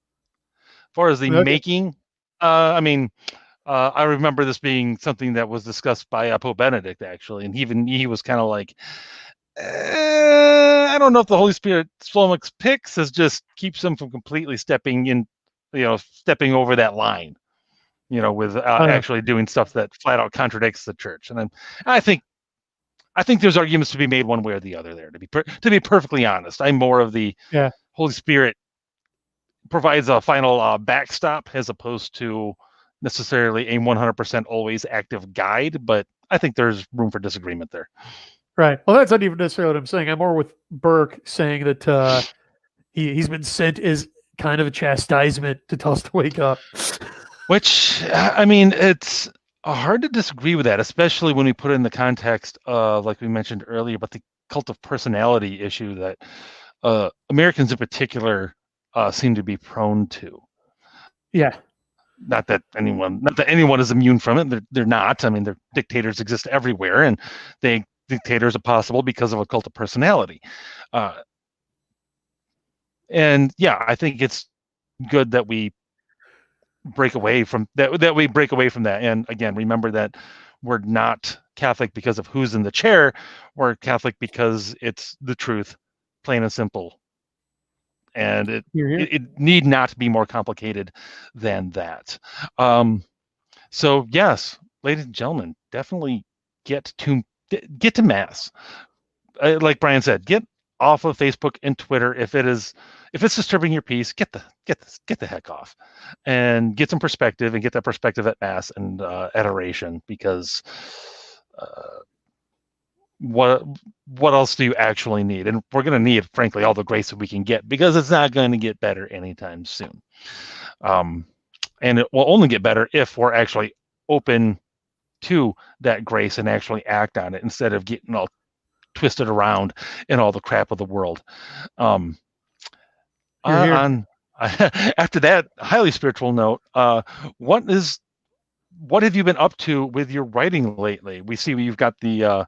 S1: far as the
S2: Okay.
S1: making, I remember this being something that was discussed by Pope Benedict, actually, and even he was kind of like, I don't know if the Holy Spirit picks as just keeps him from completely stepping over that line, with actually doing stuff that flat out contradicts the church. And I think there's arguments to be made one way or the other there. To be perfectly honest, I'm more of the Holy Spirit provides a final backstop as opposed to necessarily a 100% always active guide. But I think there's room for disagreement there.
S2: Right. Well, that's not even necessarily what I'm saying. I'm more with Burke saying that he's been sent as kind of a chastisement to tell us to wake up.
S1: Which, it's hard to disagree with that, especially when we put it in the context of, like we mentioned earlier, about the cult of personality issue that Americans in particular seem to be prone to.
S2: Yeah.
S1: Not that anyone is immune from it. They're not. Their dictators exist everywhere, and dictators are possible because of a cult of personality. And yeah, I think it's good that we break away from that. And again, remember that we're not Catholic because of who's in the chair. We're Catholic because it's the truth, plain and simple. And it need not be more complicated than that. So yes, ladies and gentlemen, definitely get to Mass. Like Brian said, get off of Facebook and Twitter. If it's disturbing your peace, get the heck off, and get some perspective, and get that perspective at Mass and adoration, because what else do you actually need? And we're going to need, frankly, all the grace that we can get, because it's not going to get better anytime soon. And it will only get better if we're actually open to that grace and actually act on it, instead of getting all twisted around in all the crap of the world. After that highly spiritual note, what have you been up to with your writing lately? We see you've got the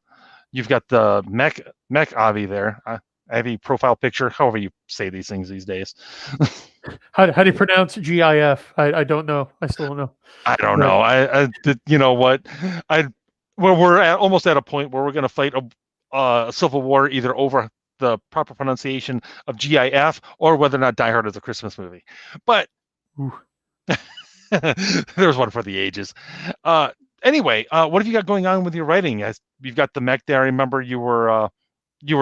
S1: mech Avi there. Avi profile picture, however you say these things these days.
S2: How do you pronounce GIF? I don't know. I still don't know.
S1: I don't know. You know what? We're almost at a point where we're going to fight a civil war, either over the proper pronunciation of GIF or whether or not Die Hard is a Christmas movie. But there's one for the ages. Anyway, what have you got going on with your writing? You've got the mech there. I remember you were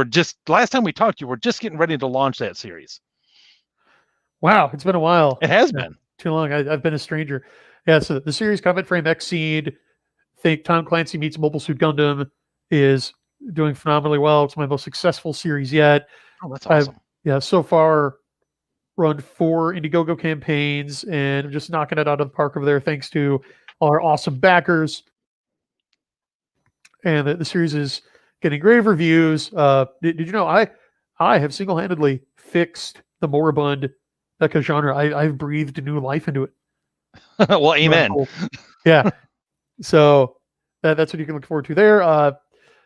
S1: just, last time we talked, you were just getting ready to launch that series.
S2: Wow, it's been a while.
S1: It has been
S2: too long. I've been a stranger. Yeah, so the series Combat Frame Exceed, think Tom Clancy meets Mobile Suit Gundam, is doing phenomenally well. It's my most successful series yet.
S1: Oh, that's awesome.
S2: So far run 4 Indiegogo campaigns, and I'm just knocking it out of the park over there, thanks to all our awesome backers. And the series is getting great reviews. Did you know I have single-handedly fixed the moribund mecha genre? I've breathed new life into it.
S1: Well, amen.
S2: Cool. Yeah. So that's what you can look forward to there.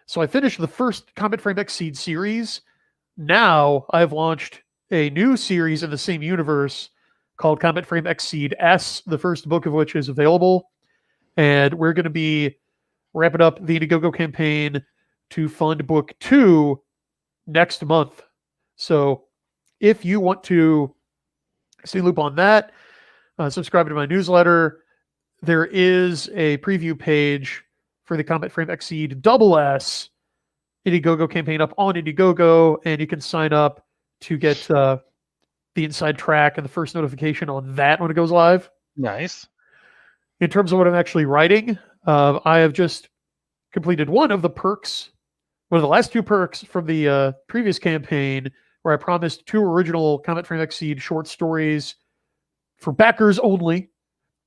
S2: So I finished the first Combat Frame Exceed series. Now I've launched a new series in the same universe called Combat Frame Exceed S, the first book of which is available. And we're going to be wrapping up the Indiegogo campaign to fund book 2 next month. So if you want to stay loop on that, subscribe to my newsletter. There is a preview page for the Combat Frame Exceed SS Indiegogo campaign up on Indiegogo, and you can sign up to get the inside track and the first notification on that when it goes live.
S1: Nice.
S2: In terms of what I'm actually writing, I have just completed one of the the last 2 perks from the previous campaign, where I promised 2 original Combat Frame Exceed short stories for backers only.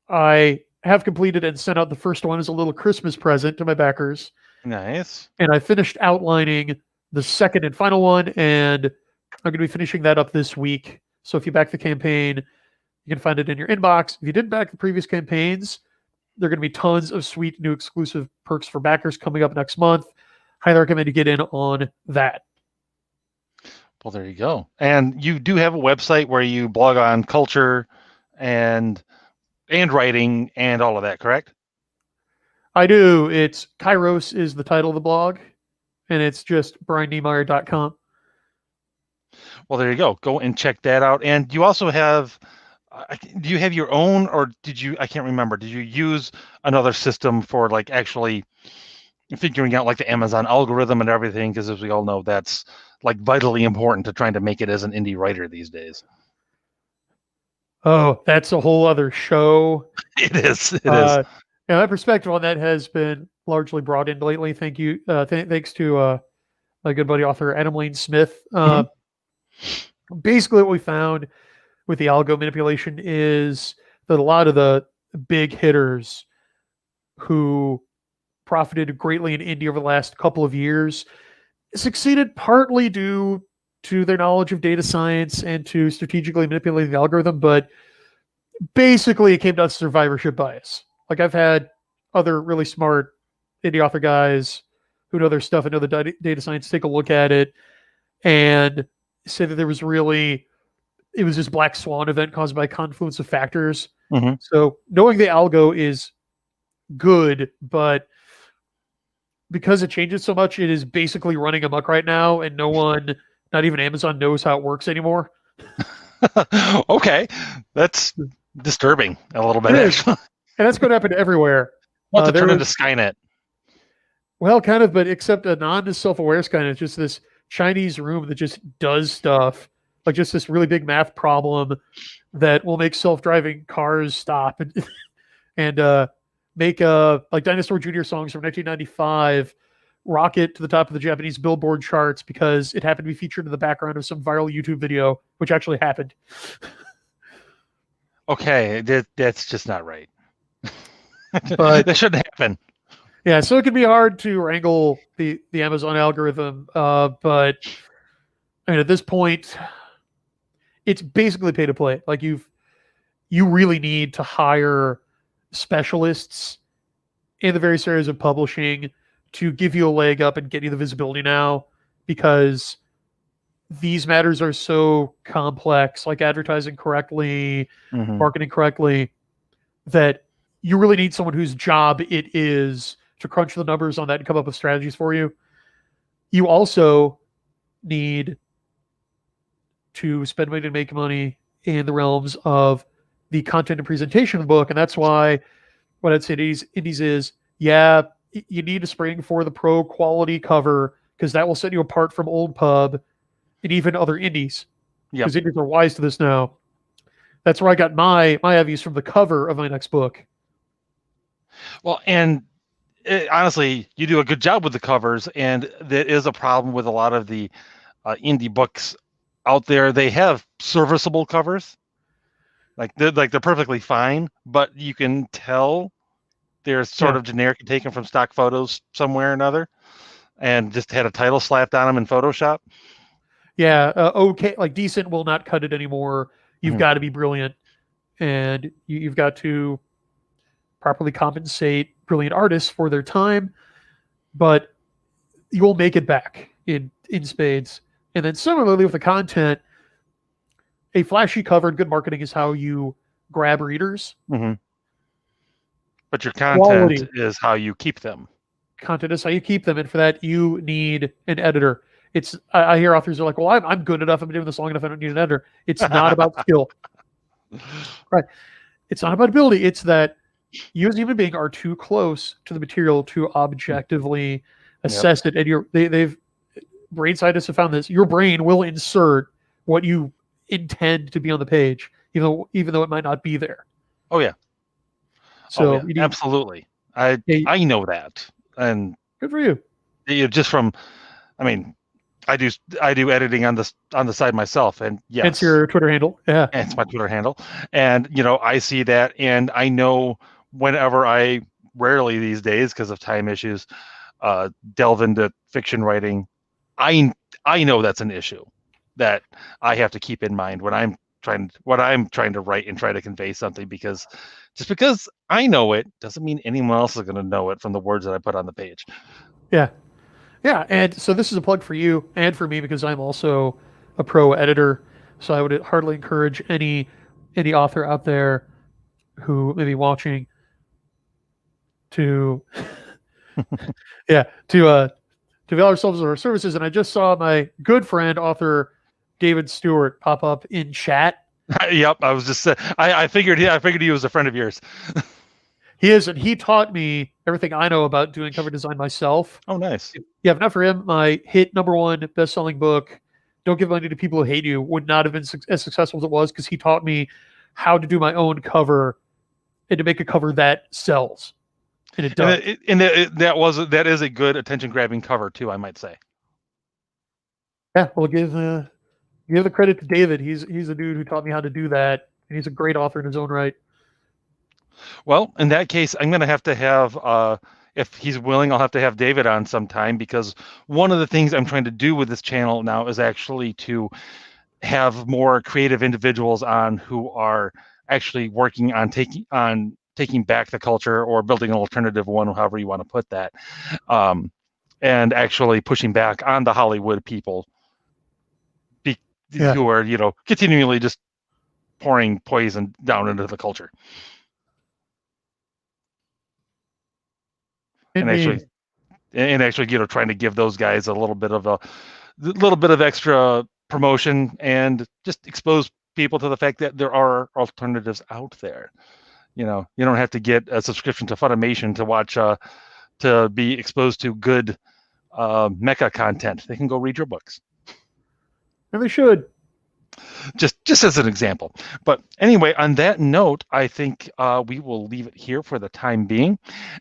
S2: I have completed and sent out the first one as a little Christmas present to my backers.
S1: Nice.
S2: And I finished outlining the second and final one, and I'm going to be finishing that up this week. So if you back the campaign, you can find it in your inbox. If you didn't back the previous campaigns, there are going to be tons of sweet new exclusive perks for backers coming up next month. Highly recommend you get in on that.
S1: Well, there you go. And you do have a website where you blog on culture and writing and all of that, correct?
S2: I do. It's Kairos is the title of the blog, and it's just brianniemeier.com.
S1: Well, there you go. Go and check that out. And you also have, do you have your own, or did you, I can't remember, did you use another system for like actually figuring out like the Amazon algorithm and everything? Because as we all know, that's like vitally important to trying to make it as an indie writer these days.
S2: Oh, that's a whole other show.
S1: It is. It is.
S2: Yeah, my perspective on that has been largely brought in lately. Thank you. Thanks to my good buddy author Adam Lane Smith. Basically, what we found with the algo manipulation is that a lot of the big hitters who profited greatly in indie over the last couple of years succeeded partly due to their knowledge of data science and to strategically manipulating the algorithm, but basically it came down to survivorship bias. Like I've had other really smart indie author guys who know their stuff and know the data science take a look at it and say that it was this black swan event caused by a confluence of factors.
S1: Mm-hmm.
S2: So knowing the algo is good, but because it changes so much, it is basically running amok right now, and no one, not even Amazon, knows how it works anymore.
S1: Okay, that's disturbing a little bit, actually.
S2: And that's going to happen everywhere.
S1: What's it turn into Skynet?
S2: Well, kind of, but except a non-self-aware Skynet. It's just this Chinese room that just does stuff, like just this really big math problem that will make self-driving cars stop and make like Dinosaur Jr. songs from 1995 rocket to the top of the Japanese Billboard charts because it happened to be featured in the background of some viral YouTube video, which actually happened.
S1: Okay, that's just not right.
S2: But
S1: that shouldn't happen.
S2: Yeah, so it can be hard to wrangle the Amazon algorithm, but I mean, at this point, it's basically pay to play. Like you really need to hire specialists in the various areas of publishing to give you a leg up and get you the visibility now, because these matters are so complex, like advertising correctly, marketing correctly, that you really need someone whose job it is to crunch the numbers on that and come up with strategies for you. You also need to spend money to make money in the realms of the content and presentation of the book. And that's why what I'd say to indies is, yeah, you need to spring for the pro quality cover, because that will set you apart from Old Pub and even other indies. Because indies are wise to this now. That's where I got my avenues from the cover of my next book.
S1: Well, and honestly, you do a good job with the covers, and that is a problem with a lot of the indie books out there. They have serviceable covers, like they're perfectly fine, but you can tell they're sort of generic and taken from stock photos somewhere or another, and just had a title slapped on them in Photoshop.
S2: Yeah, okay, like decent will not cut it anymore. You've got to be brilliant, and you've got to properly compensate brilliant artists for their time, but you will make it back in spades. And then similarly with the content, a flashy cover and good marketing is how you grab readers.
S1: But your content is how you keep them.
S2: Content is how you keep them, and for that you need an editor. I hear authors are like, well, I'm good enough, I've been doing this long enough, I don't need an editor. It's not about skill. Right. It's not about ability. It's that you as a human being are too close to the material to objectively assess it. And they've brain scientists have found this. Your brain will insert what you intend to be on the page, even though it might not be there.
S1: Oh yeah.
S2: So
S1: absolutely. I know that. And
S2: good for you.
S1: Just from, I mean, I do editing on the side myself, and yes,
S2: it's your Twitter handle. Yeah,
S1: it's my Twitter handle, and I see that, and I know whenever I rarely these days because of time issues delve into fiction writing, I know that's an issue that I have to keep in mind when I'm trying to write and try to convey something, because just because I know it doesn't mean anyone else is going to know it from the words that I put on the page.
S2: Yeah. Yeah. And so this is a plug for you and for me because I'm also a pro editor. So I would heartily encourage any author out there who may be watching to yeah, to avail ourselves of our services. And I just saw my good friend, author David Stewart, pop up in chat.
S1: Yep, I was just I figured he was a friend of yours.
S2: He is, and he taught me everything I know about doing cover design myself.
S1: Oh, nice.
S2: Yeah, if not for him, my hit #1 best-selling book, "Don't Give Money to People Who Hate You," would not have been as successful as it was because he taught me how to do my own cover and to make a cover that sells. And it does.
S1: That is a good attention-grabbing cover too, I might say.
S2: Yeah, well, give the credit to David. He's a dude who taught me how to do that, and he's a great author in his own right.
S1: Well, in that case, I'm going to have, if he's willing, I'll have to have David on sometime, because one of the things I'm trying to do with this channel now is actually to have more creative individuals on who are actually working on taking back the culture or building an alternative one, however you want to put that, and actually pushing back on the Hollywood people who are, continually just pouring poison down into the culture. And actually, trying to give those guys a little bit of extra promotion and just expose people to the fact that there are alternatives out there. You don't have to get a subscription to Funimation to watch to be exposed to good mecha content. They can go read your books.
S2: And they should.
S1: Just as an example. But anyway, on that note, I think we will leave it here for the time being.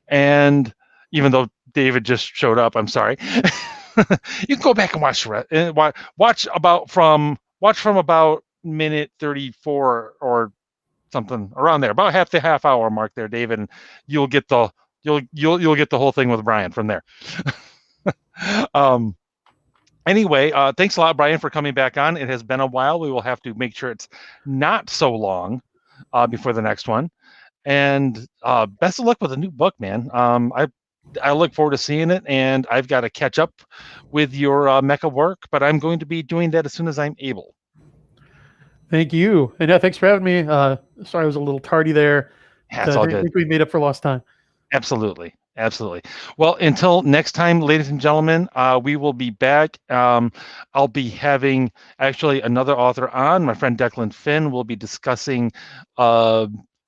S1: And even though David just showed up, I'm sorry. You can go back and watch from about minute 34 or something around there, about half hour mark there, David, and you'll get the whole thing with Brian from there. Anyway, thanks a lot, Brian, for coming back on. It has been a while. We will have to make sure it's not so long before the next one. And best of luck with the new book, man. I look forward to seeing it, and I've got to catch up with your mecha work, but I'm going to be doing that as soon as I'm able.
S2: Thank you. And yeah, thanks for having me. Sorry I was a little tardy there.
S1: That's all good.
S2: I think we made up for lost time.
S1: Absolutely. Well, until next time, ladies and gentlemen, we will be back. I'll be having actually another author on. My friend Declan Finn will be discussing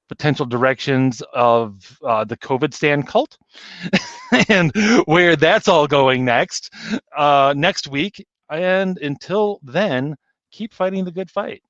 S1: potential directions of the COVID stand cult and where that's all going next week. And until then, keep fighting the good fight.